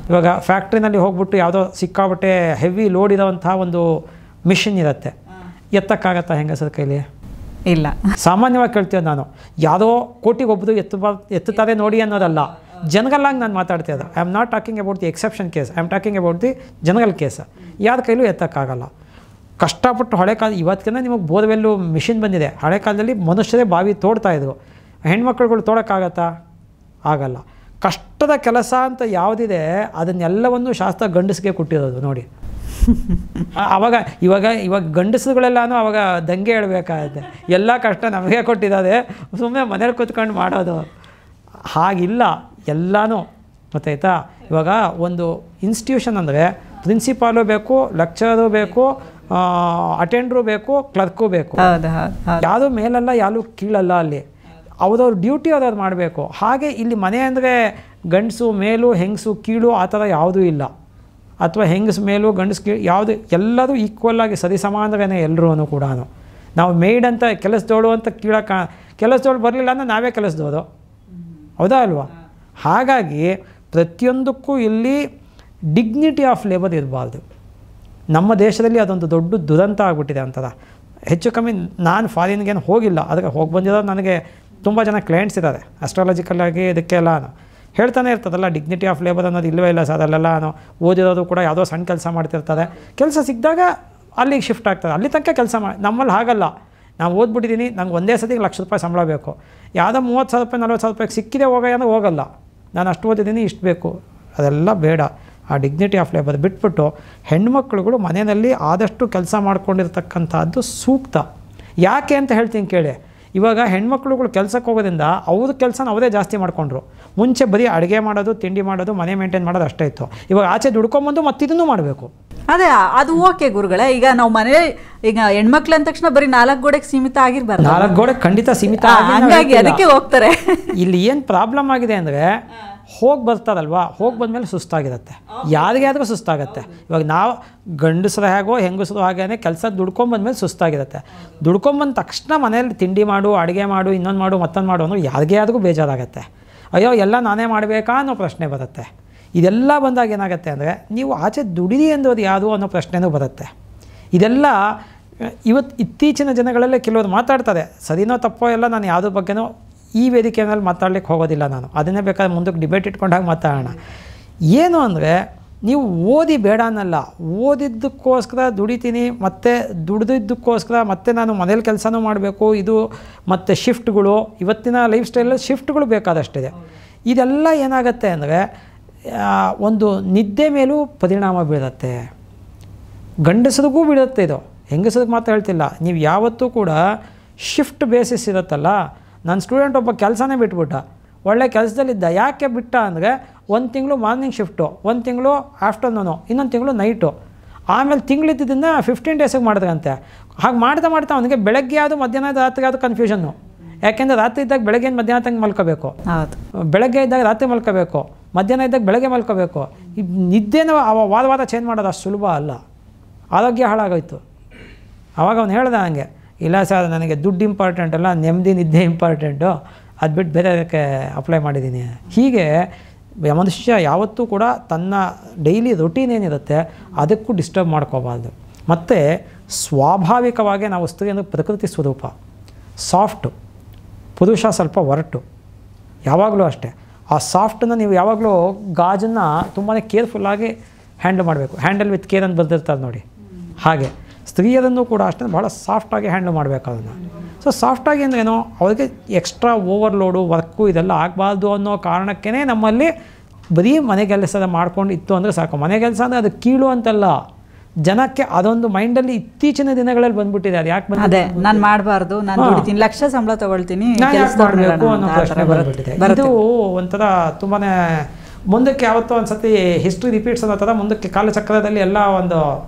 Speaker 2: ಇವಾಗ ಫ್ಯಾಕ್ಟ್ರಿನಲ್ಲಿ ಹೋಗ್ಬಿಟ್ಟು ಯಾವುದೋ ಸಿಕ್ಕಾಬಿಟ್ಟೆ ಹೆವಿ ಲೋಡ್ ಇರೋವಂಥ ಒಂದು ಮಿಷಿನ್ ಇರುತ್ತೆ, ಎತ್ತಕ್ಕಾಗತ್ತಾ ಹೆಂಗಸರ ಕೈಲಿ? ಇಲ್ಲ. ಸಾಮಾನ್ಯವಾಗಿ ಕೇಳ್ತೀವಿ ನಾನು, ಯಾವುದೋ ಕೋಟಿಗೆ ಒಬ್ಬರು ಎತ್ತುತ್ತಾರೆ ನೋಡಿ ಅನ್ನೋದಲ್ಲ, ಜನರಲ್ಲಾಗಿ ನಾನು ಮಾತಾಡ್ತಾ ಇದ್ದೆ. I am not talking about the exception case, I am talking about the general case. ಯಾರ ಕೈಲೂ ಎತ್ತಕ್ಕಾಗಲ್ಲ. ಕಷ್ಟಪಟ್ಟು ಹಳೆ ಕಾಲ, ಇವತ್ತಿನ ನಿಮಗೆ ಬೋರ್ವೆಲ್ಲು ಮಿಷಿನ್ ಬಂದಿದೆ. ಹಳೆ ಕಾಲದಲ್ಲಿ ಮನುಷ್ಯರೇ ಬಾವಿ ತೋಡ್ತಾಯಿದ್ರು. ಹೆಣ್ಮಕ್ಳುಗಳು ತೋಡೋಕ್ಕಾಗತ್ತಾ? ಆಗಲ್ಲ. ಕಷ್ಟದ ಕೆಲಸ ಅಂತ ಯಾವುದಿದೆ ಅದನ್ನೆಲ್ಲವನ್ನು ಶಾಸ್ತ್ರ ಗಂಡಸಿಗೆ ಕೊಟ್ಟಿರೋದು ನೋಡಿ. ಇವಾಗ ಗಂಡಸುಗಳೆಲ್ಲನೂ ಅವಾಗ ದಂಗೆ ಹೇಳ್ಬೇಕಾಗತ್ತೆ. ಎಲ್ಲ ಕಷ್ಟ ನಮಗೆ ಕೊಟ್ಟಿದ್ದಾರೆ, ಸುಮ್ಮನೆ ಮನೇಲಿ ಕೂತ್ಕೊಂಡು ಮಾಡೋದು ಹಾಗಿಲ್ಲ. ಎಲ್ಲನೂ ಗೊತ್ತಾಯ್ತಾ? ಇವಾಗ ಒಂದು ಇನ್ಸ್ಟಿಟ್ಯೂಷನ್ ಅಂದರೆ ಪ್ರಿನ್ಸಿಪಾಲು ಬೇಕು, ಲೆಕ್ಚರರು ಬೇಕು, ಅಟೆಂಡ್ರು ಬೇಕು, ಕ್ಲರ್ಕು ಬೇಕು. ಯಾವುದೂ ಮೇಲಲ್ಲ, ಯಾರು ಕೀಳಲ್ಲ. ಅಲ್ಲಿ ಅವ್ರವ್ರ ಡ್ಯೂಟಿ ಅವ್ರವ್ರು ಮಾಡಬೇಕು. ಹಾಗೆ ಇಲ್ಲಿ ಮನೆ ಅಂದರೆ ಗಂಡಸು ಮೇಲು, ಹೆಂಗಸು ಕೀಳು ಆ ಥರ ಯಾವುದೂ ಇಲ್ಲ. ಅಥವಾ ಹೆಂಗಸು ಮೇಲು ಗಂಡಸು ಕೀಳು ಯಾವುದು, ಎಲ್ಲರೂ ಈಕ್ವಲ್ಲಾಗಿ ಸರಿಸಮಾನವೇ ಎಲ್ಲರೂ ಕೂಡ. ನಾವು ಮೇಯ್ಡ್ ಅಂತ ಕೆಲಸದೋಳು ಅಂತ ಕೆಲಸದೋಳು ಬರಲಿಲ್ಲ ಅಂದರೆ ನಾವೇ ಕೆಲಸದೋದು, ಹೌದಾ ಅಲ್ವಾ? ಹಾಗಾಗಿ ಪ್ರತಿಯೊಂದಕ್ಕೂ ಇಲ್ಲಿ ಡಿಗ್ನಿಟಿ ಆಫ್ ಲೇಬರ್ ಇರಬಾರ್ದು. ನಮ್ಮ ದೇಶದಲ್ಲಿ ಅದೊಂದು ದೊಡ್ಡ ದುರಂತ ಆಗಿಬಿಟ್ಟಿದೆ ಅಂತದ. ಹೆಚ್ಚು ಕಮ್ಮಿ ನಾನು ಫಾರಿನ್ಗೇನು ಹೋಗಿಲ್ಲ, ಅದಕ್ಕೆ ಹೋಗಿ ಬಂದಿರೋದು ನನಗೆ ತುಂಬ ಜನ ಕ್ಲೈಂಟ್ಸ್ ಇದ್ದಾರೆ. ಅಸ್ಟ್ರಾಲಜಿಕಲ್ಲಾಗಿ ಇದಕ್ಕೆಲ್ಲ ಹೇಳ್ತಾನೆ ಇರ್ತದಲ್ಲ, ಡಿಗ್ನಿಟಿ ಆಫ್ ಲೇಬರ್ ಅನ್ನೋದು ಇಲ್ಲವೇ ಇಲ್ಲ ಸರ್. ಅಲ್ಲೆಲ್ಲ ಓದಿರೋದು ಕೂಡ ಯಾವುದೋ ಸಣ್ಣ ಕೆಲಸ ಮಾಡ್ತಿರ್ತದೆ. ಕೆಲಸ ಸಿಕ್ಕಿದಾಗ ಅಲ್ಲಿಗೆ ಶಿಫ್ಟ್ ಆಗ್ತದೆ, ಅಲ್ಲಿ ತನಕ ಕೆಲಸ ನಮ್ಮಲ್ಲಿ ಹಾಗಲ್ಲ. ನಾನು ಓದ್ಬಿಟ್ಟಿದ್ದೀನಿ, ನಂಗೆ ಒಂದೇ ಸತಿಗೆ ₹1,00,000 ಸಂಬಳ ಬೇಕು. ಯಾವುದೋ ₹30,000 ₹40,000 ಸಿಕ್ಕಿದೆ ಹೋಗೋಣ ಅಂದರೆ ಹೋಗಲ್ಲ. ನಾನು ಅಷ್ಟು ಓದಿದ್ದೀನಿ, ಇಷ್ಟು ಬೇಕು, ಅದೆಲ್ಲ ಬೇಡ. ಆ ಡಿಗ್ನಿಟಿ ಆಫ್ ಲೇಬರ್ ಬಿಟ್ಬಿಟ್ಟು ಹೆಣ್ಮಕ್ಳುಗಳು ಮನೆಯಲ್ಲಿ ಆದಷ್ಟು ಕೆಲಸ ಮಾಡ್ಕೊಂಡಿರ್ತಕ್ಕಂಥದ್ದು ಸೂಕ್ತ. ಯಾಕೆ ಅಂತ ಹೇಳ್ತೀನಿ ಕೇಳಿ. ಇವಾಗ ಹೆಣ್ಮಕ್ಳುಗಳು ಕೆಲಸಕ್ಕೆ ಹೋಗೋದ್ರಿಂದ ಅವ್ರ ಕೆಲಸನ ಅವರೇ ಜಾಸ್ತಿ ಮಾಡಿಕೊಂಡ್ರು. ಮುಂಚೆ ಬರೀ ಅಡುಗೆ ಮಾಡೋದು, ತಿಂಡಿ ಮಾಡೋದು, ಮನೆ ಮೇಂಟೈನ್ ಮಾಡೋದು ಅಷ್ಟೇ ಇತ್ತು. ಇವಾಗ ಆಚೆ ದುಡ್ಕೊಂಬಂದು ಮತ್ತಿದನ್ನು ಮಾಡಬೇಕು.
Speaker 1: ಅದೇ ಅದು ಓಕೆ ಗುರುಗಳೇ. ಈಗ ನಾವು ಮನೆ ಈಗ ಹೆಣ್ಮಕ್ಳು ಅಂದ ತಕ್ಷಣ ಬರೀ 4 ಗೋಡೆಗೆ ಸೀಮಿತ ಆಗಿರ್ಬಾರ್ದು.
Speaker 2: 4 ಗೋಡೆಗೆ ಖಂಡಿತ ಸೀಮಿತ
Speaker 1: ಹಾಗಾಗಿ ಅದಕ್ಕೆ ಹೋಗ್ತಾರೆ.
Speaker 2: ಇಲ್ಲಿ ಏನು ಪ್ರಾಬ್ಲಮ್ ಆಗಿದೆ ಅಂದರೆ ಹೋಗಿ ಬರ್ತಾರಲ್ವಾ, ಹೋಗಿ ಬಂದಮೇಲೆ ಸುಸ್ತಾಗಿರುತ್ತೆ. ಯಾರಿಗಾದರೂ ಸುಸ್ತಾಗುತ್ತೆ. ಇವಾಗ ನಾವು ಗಂಡಸರು ಹೇಗೋ ಹೆಂಗಸರು ಹಾಗೇ ಕೆಲಸ ದುಡ್ಕೊಂಬಂದ್ಮೇಲೆ ಸುಸ್ತಾಗಿರುತ್ತೆ. ದುಡ್ಕೊಂಬಂದ ತಕ್ಷಣ ಮನೇಲಿ ತಿಂಡಿ ಮಾಡು, ಅಡುಗೆ ಮಾಡು, ಇನ್ನೊಂದು ಮಾಡು, ಮತ್ತೊಂದು ಮಾಡು ಅನ್ನೋ ಯಾರಿಗೇ ಆದರೂ ಬೇಜಾರಾಗುತ್ತೆ. ಅಯ್ಯೋ ಎಲ್ಲ ನಾನೇ ಮಾಡಬೇಕಾ ಅನ್ನೋ ಪ್ರಶ್ನೆ ಬರುತ್ತೆ. ಇದೆಲ್ಲ ಬಂದಾಗ ಏನಾಗುತ್ತೆ ಅಂದರೆ ನೀವು ಆಚೆ ದುಡಿದಿ ಅಂದೋದು ಯಾವುದು ಅನ್ನೋ ಪ್ರಶ್ನೆನೂ ಬರುತ್ತೆ. ಇದೆಲ್ಲ ಇತ್ತೀಚಿನ ಜನಗಳಲ್ಲೇ ಕೆಲವರು ಮಾತಾಡ್ತಾರೆ. ಸರಿನೋ ತಪ್ಪೋ ಎಲ್ಲ ನಾನು ಯಾವುದ್ರ ಬಗ್ಗೆನೂ ಈ ವೇದಿಕೆಯಲ್ಲಿ ಮಾತಾಡ್ಲಿಕ್ಕೆ ಹೋಗೋದಿಲ್ಲ. ನಾನು ಅದನ್ನೇ ಬೇಕಾದ್ರೆ ಮುಂದಕ್ಕೆ ಡಿಬೇಟ್ ಇಟ್ಕೊಂಡಾಗ ಮಾತಾಡೋಣ. ಏನು ಅಂದರೆ ನೀವು ಓದಿ ಬೇಡ ಅನ್ನಲ್ಲ, ಓದಿದ್ದಕ್ಕೋಸ್ಕರ ದುಡಿತೀನಿ, ಮತ್ತು ದುಡಿದಿದ್ದಕ್ಕೋಸ್ಕರ ಮತ್ತೆ ನಾನು ಮನೇಲಿ ಕೆಲಸನೂ ಮಾಡಬೇಕು. ಇದು ಮತ್ತು ಶಿಫ್ಟ್ಗಳು, ಇವತ್ತಿನ ಲೈಫ್ ಸ್ಟೈಲಲ್ಲಿ ಶಿಫ್ಟ್ಗಳು ಬೇಕಾದಷ್ಟಿದೆ. ಇದೆಲ್ಲ ಏನಾಗುತ್ತೆ ಅಂದರೆ ಒಂದು ನಿದ್ದೆ ಮೇಲೂ ಪರಿಣಾಮ ಬೀಳುತ್ತೆ. ಗಂಡಸರಿಗೂ ಬೀಳುತ್ತೆ. ಇದು ಹೆಂಗಸರಿಗೆ ಮಾತ್ರ ಹೇಳ್ತಿಲ್ಲ. ನೀವು ಯಾವತ್ತೂ ಕೂಡ ಶಿಫ್ಟ್ ಬೇಸಿಸ್ ಇರುತ್ತಲ್ಲ. ನನ್ನ ಸ್ಟೂಡೆಂಟ್ ಒಬ್ಬ ಕೆಲಸನೇ ಬಿಟ್ಬಿಟ್ಟ, ಒಳ್ಳೆ ಕೆಲಸದಲ್ಲಿದ್ದ. ಯಾಕೆ ಬಿಟ್ಟ ಅಂದರೆ 1 ತಿಂಗಳು ಮಾರ್ನಿಂಗ್ ಶಿಫ್ಟು, 1 ತಿಂಗಳು ಆಫ್ಟರ್ನೂನು, ಇನ್ನೊಂದು ತಿಂಗಳು ನೈಟು, ಆಮೇಲೆ ತಿಂಗಳಿದ್ದನ್ನು 15 ಡೇಸಿಗೆ ಮಾಡಿದ್ರಂತೆ. ಹಾಗೆ ಮಾಡ್ತಾ ಅವನಿಗೆ ಬೆಳಗ್ಗೆ ಯಾವುದು ಮಧ್ಯಾಹ್ನ ರಾತ್ರಿ ಯಾವುದು ಕನ್ಫ್ಯೂಷನ್ನು. ಯಾಕೆಂದರೆ ರಾತ್ರಿ ಇದ್ದಾಗ ಬೆಳಗ್ಗೆ ಮಧ್ಯಾಹ್ನ ತನಕ ಮಲ್ಕೋಬೇಕು, ಬೆಳಗ್ಗೆ ಇದ್ದಾಗ ರಾತ್ರಿ ಮಲ್ಕೋಬೇಕು, ಮಧ್ಯಾಹ್ನ ಇದ್ದಾಗ ಬೆಳಗ್ಗೆ ಮಲ್ಕೋಬೇಕು. ಈ ನಿದ್ದೆನೂ ವಾರ ಚೇಂಜ್ ಮಾಡೋದು ಅಷ್ಟು ಸುಲಭ ಅಲ್ಲ. ಆರೋಗ್ಯ ಹಾಳಾಗೋಯ್ತು. ಆವಾಗ ಅವ್ನು ಹೇಳ್ದೆ ನನಗೆ, ಇಲ್ಲ ಸರ್ ನನಗೆ ದುಡ್ಡು ಇಂಪಾರ್ಟೆಂಟ್ ಅಲ್ಲ, ನೆಮ್ಮದಿ ನಿದ್ದೆ ಇಂಪಾರ್ಟೆಂಟು, ಅದು ಬಿಟ್ಟು ಬೇರೆ ಅದಕ್ಕೆ ಅಪ್ಲೈ ಮಾಡಿದ್ದೀನಿ. ಹೀಗೆ ಮನುಷ್ಯ ಯಾವತ್ತೂ ಕೂಡ ತನ್ನ ಡೈಲಿ ರೊಟೀನ್ ಏನಿರುತ್ತೆ ಅದಕ್ಕೂ ಡಿಸ್ಟರ್ಬ್ ಮಾಡ್ಕೋಬಾರ್ದು. ಮತ್ತು ಸ್ವಾಭಾವಿಕವಾಗಿ ನಾವು ಸ್ತ್ರೀ ಅಂದರೆ ಪ್ರಕೃತಿ ಸ್ವರೂಪ, ಸಾಫ್ಟು, ಪುರುಷ ಸ್ವಲ್ಪ ಒರಟು. ಯಾವಾಗಲೂ ಅಷ್ಟೇ. ಆ ಸಾಫ್ಟನ್ನು ನೀವು ಯಾವಾಗಲೂ ಗಾಜನ್ನು ತುಂಬಾ ಕೇರ್ಫುಲ್ಲಾಗಿ ಹ್ಯಾಂಡಲ್ ಮಾಡಬೇಕು. ಹ್ಯಾಂಡಲ್ ವಿತ್ ಕೇರ್ ಅಂತ ಬರ್ದಿರ್ತಾರೆ ನೋಡಿ, ಹಾಗೆ ಸ್ತ್ರೀಯರನ್ನು ಕೂಡ ಅಷ್ಟೇ ಭಾಳ ಸಾಫ್ಟಾಗಿ ಹ್ಯಾಂಡಲ್ ಮಾಡಬೇಕು ಅದನ್ನು. ಸೊ ಸಾಫ್ಟಾಗಿ ಅಂದ್ರೇನು, ಅವ್ರಿಗೆ ಎಕ್ಸ್ಟ್ರಾ ಓವರ್ಲೋಡು, ವರ್ಕು ಇದೆಲ್ಲ ಆಗಬಾರ್ದು ಅನ್ನೋ ಕಾರಣಕ್ಕೇ ನಮ್ಮಲ್ಲಿ ಬರೀ ಮನೆ ಕೆಲಸದ ಮಾಡ್ಕೊಂಡು ಇತ್ತು ಅಂದರೆ ಸಾಕು. ಮನೆ ಕೆಲಸ ಅಂದರೆ ಅದು ಕೀಳು ಅಂತಲ್ಲ, ಜನಕ್ಕೆ ಅದೊಂದು ಮೈಂಡಲ್ಲಿ ಇತ್ತೀಚಿನ ದಿನಗಳಲ್ಲಿ ಬಂದ್ಬಿಟ್ಟಿದೆ. ಅದು ಯಾಕೆ ಬಂದಿದೆ,
Speaker 1: ನಾನು ಮಾಡಬಾರ್ದು, ನಾನು ದುಡಿತೀನಿ, ಲಕ್ಷ ಸಂಬಳ ತಗೊಳ್ತೀನಿ,
Speaker 2: ಮಾಡಬೇಕು ಅನ್ನೋ ಪ್ರಶ್ನೆ ಬಂದ್ಬಿಟ್ಟಿದೆ. ಇದು ಒಂಥರ ತುಂಬಾ ಮುಂದಕ್ಕೆ ಯಾವತ್ತೋ ಒಂದು ಸತಿ ಹಿಸ್ಟ್ರಿ ರಿಪೀಟ್ಸ್ ಅನ್ನೋ ಥರ ಮುಂದಕ್ಕೆ ಕಾಲಚಕ್ರದಲ್ಲಿ ಎಲ್ಲ ಒಂದು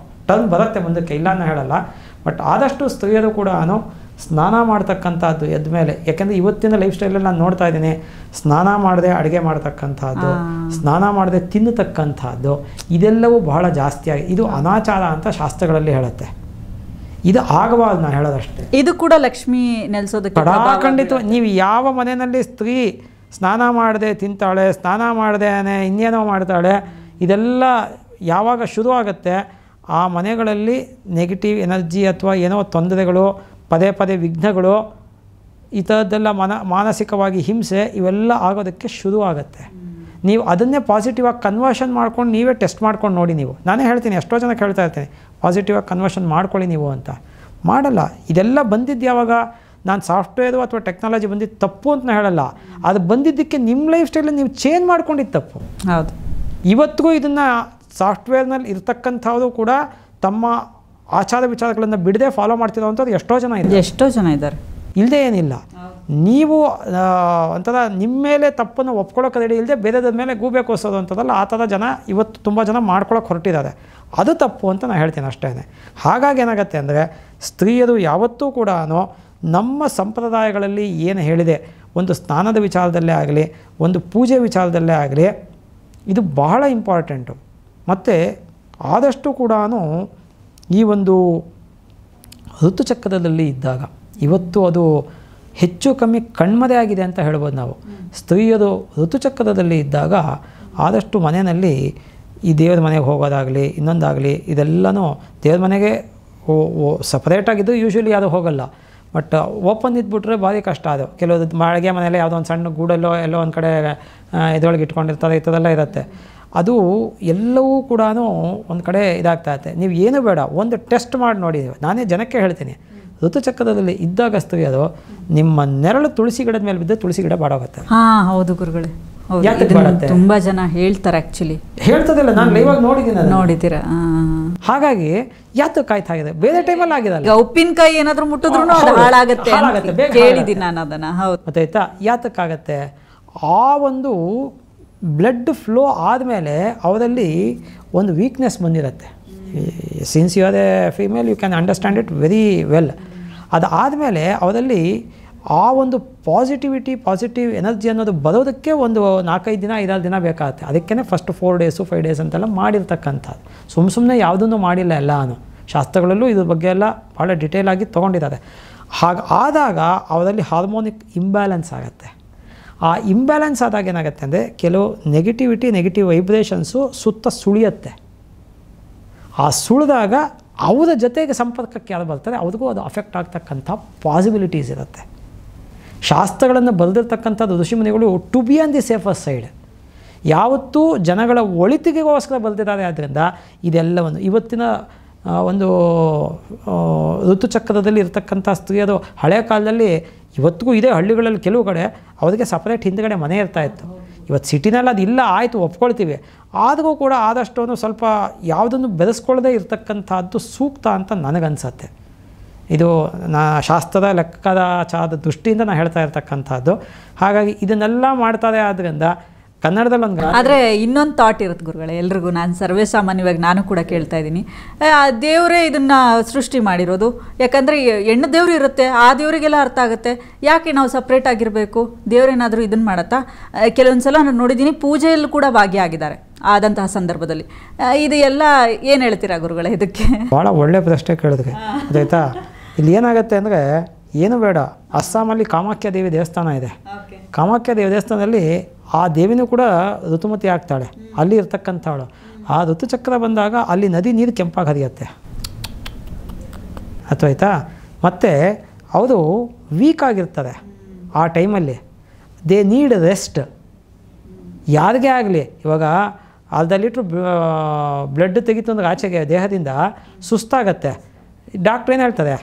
Speaker 2: ಟರ್ನ್ ಬರುತ್ತೆ ಮುಂದಕ್ಕೆ, ಇಲ್ಲ ಅನ್ನೋ ಹೇಳಲ್ಲ. ಬಟ್ ಆದಷ್ಟು ಸ್ತ್ರೀಯರು ಕೂಡ ಸ್ನಾನ ಮಾಡ್ತಕ್ಕಂಥದ್ದು ಎದ್ದ ಮೇಲೆ. ಯಾಕೆಂದರೆ ಇವತ್ತಿನ ಲೈಫ್ ಸ್ಟೈಲಲ್ಲಿ ನಾನು ನೋಡ್ತಾ ಇದ್ದೀನಿ, ಸ್ನಾನ ಮಾಡದೆ ಅಡುಗೆ ಮಾಡ್ತಕ್ಕಂಥದ್ದು, ಸ್ನಾನ ಮಾಡದೆ ತಿನ್ನತಕ್ಕಂಥದ್ದು, ಇದೆಲ್ಲವೂ ಬಹಳ ಜಾಸ್ತಿ ಆಗಿ ಇದು ಅನಾಚಾರ ಅಂತ ಶಾಸ್ತ್ರಗಳಲ್ಲಿ ಹೇಳುತ್ತೆ. ಇದು ಆಗಬಾರ್ದು, ನಾನು ಹೇಳೋದಷ್ಟೇ.
Speaker 1: ಇದು ಕೂಡ ಲಕ್ಷ್ಮಿ ನೆಲೆಸೋದಕ್ಕೆ
Speaker 2: ಖಂಡಿತ. ನೀವು ಯಾವ ಮನೆಯಲ್ಲಿ ಸ್ತ್ರೀ ಸ್ನಾನ ಮಾಡದೆ ತಿಂತಾಳೆ, ಸ್ನಾನ ಮಾಡದೆ ಇನ್ನೇನೋ ಮಾಡ್ತಾಳೆ, ಇದೆಲ್ಲ ಯಾವಾಗ ಶುರು ಆಗುತ್ತೆ ಆ ಮನೆಗಳಲ್ಲಿ ನೆಗೆಟಿವ್ ಎನರ್ಜಿ ಅಥವಾ ಏನೋ ತೊಂದರೆಗಳು, ಪದೇ ಪದೇ ವಿಘ್ನಗಳು, ಈ ಥರದ್ದೆಲ್ಲ ಮಾನಸಿಕವಾಗಿ ಹಿಂಸೆ ಇವೆಲ್ಲ ಆಗೋದಕ್ಕೆ ಶುರು ಆಗುತ್ತೆ. ನೀವು ಅದನ್ನೇ ಪಾಸಿಟಿವ್ ಆಗಿ ಕನ್ವರ್ಷನ್ ಮಾಡ್ಕೊಂಡು ನೀವೇ ಟೆಸ್ಟ್ ಮಾಡ್ಕೊಂಡು ನೋಡಿ. ನೀವು ನಾನೇ ಹೇಳ್ತೀನಿ, ಎಷ್ಟೋ ಜನಕ್ಕೆ ಹೇಳ್ತಾ ಇರ್ತೀನಿ, ಪಾಸಿಟಿವ್ ಆಗಿ ಕನ್ವರ್ಷನ್ ಮಾಡ್ಕೊಳ್ಳಿ ನೀವು ಅಂತ. ಮಾಡಲ್ಲ. ಇದೆಲ್ಲ ಬಂದಿದ್ದು ಯಾವಾಗ? ನಾನು ಸಾಫ್ಟ್ವೇರು ಅಥವಾ ಟೆಕ್ನಾಲಜಿ ಬಂದಿದ್ದು ತಪ್ಪು ಅಂತ ನಾನು ಹೇಳಲ್ಲ. ಅದು ಬಂದಿದ್ದಕ್ಕೆ ನಿಮ್ಮ ಲೈಫ್ ಸ್ಟೈಲಲ್ಲಿ ನೀವು ಚೇಂಜ್ ಮಾಡ್ಕೊಂಡಿದ್ದು ತಪ್ಪು.
Speaker 1: ಹೌದು.
Speaker 2: ಇವತ್ತಿಗೂ ಇದನ್ನು ಸಾಫ್ಟ್ವೇರ್ನಲ್ಲಿ ಇರ್ತಕ್ಕಂಥದ್ದು ಕೂಡ ತಮ್ಮ ಆಚಾರ ವಿಚಾರಗಳನ್ನು ಬಿಡದೆ ಫಾಲೋ ಮಾಡ್ತಿರೋವಂಥದ್ದು ಎಷ್ಟೋ ಜನ
Speaker 1: ಇದ್ದಾರೆ.
Speaker 2: ಇಲ್ಲದೆ ಏನಿಲ್ಲ. ನೀವು ಒಂಥರ ನಿಮ್ಮ ಮೇಲೆ ತಪ್ಪನ್ನು ಒಪ್ಕೊಳ್ಳೋಕೆ ರೆಡಿ ಇಲ್ಲದೆ ಬೇರೆದ ಮೇಲೆ ಗೂಬೆ ಕೋಸೋದು ಅಂತದಲ್ಲ, ಆ ಥರ ಜನ ಇವತ್ತು ತುಂಬ ಜನ ಮಾಡ್ಕೊಳ್ಳೋಕೆ ಹೊರಟಿದ್ದಾರೆ. ಅದು ತಪ್ಪು ಅಂತ ನಾನು ಹೇಳ್ತೀನಿ ಅಷ್ಟೇ. ಹಾಗಾಗಿ ಏನಾಗುತ್ತೆ ಅಂದರೆ, ಸ್ತ್ರೀಯರು ಯಾವತ್ತೂ ಕೂಡ ನಮ್ಮ ಸಂಪ್ರದಾಯಗಳಲ್ಲಿ ಏನು ಹೇಳಿದೆ, ಒಂದು ಸ್ನಾನದ ವಿಚಾರದಲ್ಲೇ ಆಗಲಿ, ಒಂದು ಪೂಜೆ ವಿಚಾರದಲ್ಲೇ ಆಗಲಿ, ಇದು ಬಹಳ ಇಂಪಾರ್ಟೆಂಟು. ಮತ್ತು ಆದಷ್ಟು ಕೂಡ ಈ ಒಂದು ಋತುಚಕ್ರದಲ್ಲಿ ಇದ್ದಾಗ ಇವತ್ತು ಅದು ಹೆಚ್ಚು ಕಮ್ಮಿ ಕಣ್ಮರೆ ಆಗಿದೆ ಅಂತ ಹೇಳ್ಬೋದು ನಾವು. ಸ್ತ್ರೀಯರು ಋತುಚಕ್ರದಲ್ಲಿ ಇದ್ದಾಗ ಆದಷ್ಟು ಮನೆಯಲ್ಲಿ ಈ ದೇವ್ರ ಮನೆಗೆ ಹೋಗೋದಾಗಲಿ ಇನ್ನೊಂದಾಗಲಿ ಇದೆಲ್ಲನೂ ದೇವ್ರ ಮನೆಗೆ ಸಪ್ರೇಟಾಗಿದ್ದು ಯೂಶ್ವಲಿ ಅದು ಹೋಗಲ್ಲ. ಬಟ್ ಓಪನ್ ಇದ್ಬಿಟ್ರೆ ಭಾರಿ ಕಷ್ಟ. ಅದು ಕೆಲವು ಬಾಳಿಗೆ ಮನೆಯಲ್ಲೇ ಯಾವುದೋ ಒಂದು ಸಣ್ಣ ಗೂಡಲ್ಲೋ ಎಲ್ಲೋ ಒಂದು ಕಡೆ ಇದರೊಳಗೆ ಇಟ್ಕೊಂಡಿರ್ತಾರೆ, ಈ ಥರದೆಲ್ಲ ಇರುತ್ತೆ. ಅದು ಎಲ್ಲವೂ ಕೂಡ ಒಂದು ಕಡೆ ಇದಾಗ್ತಾ ಇರುತ್ತೆ. ನೀವು ಏನು ಬೇಡ, ಒಂದು ಟೆಸ್ಟ್ ಮಾಡಿ ನೋಡಿ. ನಾನೇ ಜನಕ್ಕೆ ಹೇಳ್ತೀನಿ, ಋತುಚಕ್ರದಲ್ಲಿ ಇದ್ದಾಗ ಸ್ತ್ರೀಯರು ನಿಮ್ಮ ನೆರಳು ತುಳಸಿ ಗಿಡದ ಮೇಲೆ ಬಿದ್ದು ತುಳಸಿ ಗಿಡ ಬಾಡೋಗುತ್ತೆ.
Speaker 1: ಹೌದು ಗುರುಗಳೇ,
Speaker 2: ತುಂಬಾ
Speaker 1: ಜನ ಹೇಳ್ತಾರೆ. ಆಕ್ಚುಲಿ
Speaker 2: ಹೇಳ್ತದಿಲ್ಲ, ನಾನು ಲೈವ್ ಆಗಿ
Speaker 1: ನೋಡಿದ್ದೀರಾ.
Speaker 2: ಹಾಗಾಗಿ ಯಾತಕ್ಕೆ ಕಾಯ್ತಾ ಇದೆ, ಬೇರೆ ಟೈಮಲ್ಲಿ ಆಗಿದಲ್ಲ.
Speaker 1: ಉಪ್ಪಿನಕಾಯಿ ಏನಾದರೂ ಮುಟ್ಟಿದ್ರು ಹಾಳಾಗುತ್ತೆ, ಕೇಳಿದ್ದೀನಿ ನಾನು ಅದನ್ನು. ಹೌದು,
Speaker 2: ಗೊತ್ತಾಯ್ತಾ? ಯಾತಕ್ಕಾಗತ್ತೆ? ಆ ಒಂದು ಬ್ಲಡ್ ಫ್ಲೋ ಆದಮೇಲೆ ಅವರಲ್ಲಿ ಒಂದು ವೀಕ್ನೆಸ್ ಬಂದಿರುತ್ತೆ. Since you are a female, you can understand it very well. ಅದಾದಮೇಲೆ ಅವರಲ್ಲಿ ಆ ಒಂದು ಪಾಸಿಟಿವ್ ಎನರ್ಜಿ ಅನ್ನೋದು ಬರೋದಕ್ಕೆ ಒಂದು 4-5 ದಿನ 5-6 ದಿನ ಬೇಕಾಗುತ್ತೆ. ಅದಕ್ಕೇ ಫಸ್ಟ್ 4 days 5 days ಅಂತೆಲ್ಲ ಮಾಡಿರ್ತಕ್ಕಂಥದ್ದು. ಸುಮ್ಮನೆ ಯಾವುದನ್ನು ಮಾಡಿಲ್ಲ. ಎಲ್ಲನೂ ಶಾಸ್ತ್ರಗಳಲ್ಲೂ ಇದ್ರ ಬಗ್ಗೆ ಎಲ್ಲ ಭಾಳ ಡಿಟೇಲಾಗಿ ತೊಗೊಂಡಿದ್ದಾರೆ. ಹಾಗೆ ಆದಾಗ ಅವರಲ್ಲಿ ಹಾರ್ಮೋನಿಕ್ ಇಂಬ್ಯಾಲೆನ್ಸ್ ಆಗುತ್ತೆ. ಆ ಇಂಬ್ಯಾಲೆನ್ಸ್ ಆದಾಗ ಏನಾಗುತ್ತೆ ಅಂದರೆ, ಕೆಲವು ನೆಗೆಟಿವ್ ವೈಬ್ರೇಷನ್ಸು ಸುತ್ತ ಸುಳಿಯುತ್ತೆ. ಆ ಸುಳಿದಾಗ ಅವರ ಜೊತೆಗೆ ಸಂಪರ್ಕಕ್ಕೆ ಯಾರು ಬರ್ತಾರೆ ಅವ್ರಿಗೂ ಅದು ಅಫೆಕ್ಟ್ ಆಗ್ತಕ್ಕಂಥ ಪಾಸಿಬಿಲಿಟೀಸ್ ಇರುತ್ತೆ. ಶಾಸ್ತ್ರಗಳನ್ನು ಬರೆದಿರ್ತಕ್ಕಂಥದ್ದು ಋಷಿಮುನಿಗಳು to be on the safer side, ಯಾವತ್ತೂ ಜನಗಳ ಒಳಿತಿಗೆಗೋಸ್ಕರ ಬರೆದಿದ್ದಾರೆ. ಆದ್ದರಿಂದ ಇದೆಲ್ಲವನ್ನು ಇವತ್ತಿನ ಒಂದು ಋತುಚಕ್ರದಲ್ಲಿ ಇರ್ತಕ್ಕಂಥ ಸ್ತ್ರೀಯರು ಹಳೆಯ ಕಾಲದಲ್ಲಿ ಇವತ್ತಿಗೂ ಇದೆ. ಹಳ್ಳಿಗಳಲ್ಲಿ ಕೆಲವು ಕಡೆ ಅವರಿಗೆ ಸಪ್ರೇಟ್ ಹಿಂದ್ಗಡೆ ಮನೆ ಇರ್ತಾಯಿತ್ತು. ಇವತ್ತು ಸಿಟಿನಲ್ಲಿ ಅದಿಲ್ಲ, ಆಯಿತು ಒಪ್ಕೊಳ್ತೀವಿ. ಆದರೂ ಕೂಡ ಆದಷ್ಟು ಸ್ವಲ್ಪ ಯಾವುದನ್ನು ಬೆರೆಸ್ಕೊಳ್ಳದೆ ಇರ್ತಕ್ಕಂಥದ್ದು ಸೂಕ್ತ ಅಂತ ನನಗನ್ಸತ್ತೆ. ಇದು ಶಾಸ್ತ್ರದ ಲೆಕ್ಕಾಚಾರದ ದೃಷ್ಟಿಯಿಂದ ನಾನು ಹೇಳ್ತಾ ಇರ್ತಕ್ಕಂಥದ್ದು. ಹಾಗಾಗಿ ಇದನ್ನೆಲ್ಲ ಮಾಡ್ತಾರೆ. ಆದ್ದರಿಂದ ಕನ್ನಡದಲ್ಲಿ ಒಂದು
Speaker 1: ಆದರೆ ಇನ್ನೊಂದು ಥಾಟ್ ಇರುತ್ತೆ ಗುರುಗಳೇ ಎಲ್ರಿಗೂ. ನಾನು ಸರ್ವೇ ಸಾಮಾನ್ಯವಾಗಿ ನಾನು ಕೂಡ ಕೇಳ್ತಾ ಇದ್ದೀನಿ, ದೇವರೇ ಇದನ್ನು ಸೃಷ್ಟಿ ಮಾಡಿರೋದು, ಯಾಕಂದರೆ ಹೆಣ್ಣು ದೇವರು ಇರುತ್ತೆ, ಆ ದೇವರಿಗೆಲ್ಲ ಅರ್ಥ ಆಗುತ್ತೆ, ಯಾಕೆ ನಾವು ಸಪ್ರೇಟ್ ಆಗಿರಬೇಕು, ದೇವರೇನಾದರೂ ಇದನ್ನು ಮಾಡತ್ತಾ? ಕೆಲವೊಂದು ಸಲ ನಾನು ನೋಡಿದ್ದೀನಿ ಪೂಜೆಯಲ್ಲೂ ಕೂಡ ಭಾಗಿಯಾಗಿದ್ದಾರೆ ಆದಂತಹ ಸಂದರ್ಭದಲ್ಲಿ. ಇದು ಎಲ್ಲ ಏನು ಹೇಳ್ತೀರಾ ಗುರುಗಳೇ ಇದಕ್ಕೆ?
Speaker 2: ಭಾಳ ಒಳ್ಳೆಯ ಪ್ರಶ್ನೆ ಕೇಳಿದ್ರೆ ಆಯ್ತಾ. ಇಲ್ಲಿ ಏನಾಗುತ್ತೆ ಅಂದರೆ, ಏನು ಬೇಡ, ಅಸ್ಸಾಮಲ್ಲಿ ಕಾಮಾಖ್ಯ ದೇವಿ ದೇವಸ್ಥಾನ ಇದೆ. ಕಾಮಾಖ್ಯ ದೇವಿ ದೇವಸ್ಥಾನದಲ್ಲಿ ಆ ದೇವಿನೂ ಕೂಡ ಋತುಮತಿ ಆಗ್ತಾಳೆ, ಅಲ್ಲಿ ಇರ್ತಕ್ಕಂಥವಳು. ಆ ಋತುಚಕ್ರ ಬಂದಾಗ ಅಲ್ಲಿ ನದಿ ನೀರು ಕೆಂಪಾಗಿ ಹರಿಯುತ್ತೆ, ಆಯ್ತಾ. ಮತ್ತು ಅವರು ವೀಕ್ ಆಗಿರ್ತಾರೆ ಆ ಟೈಮಲ್ಲಿ. They need rest. ಯಾರಿಗೇ ಆಗಲಿ, ಇವಾಗ 1/2 ಲೀಟ್ರ್ ಬ್ಲಡ್ ತೆಗಿತು ಅಂದ್ರೆ ಆಚೆಗೆ ದೇಹದಿಂದ ಸುಸ್ತಾಗತ್ತೆ. ಡಾಕ್ಟ್ರ್ ಏನು ಹೇಳ್ತಾರೆ,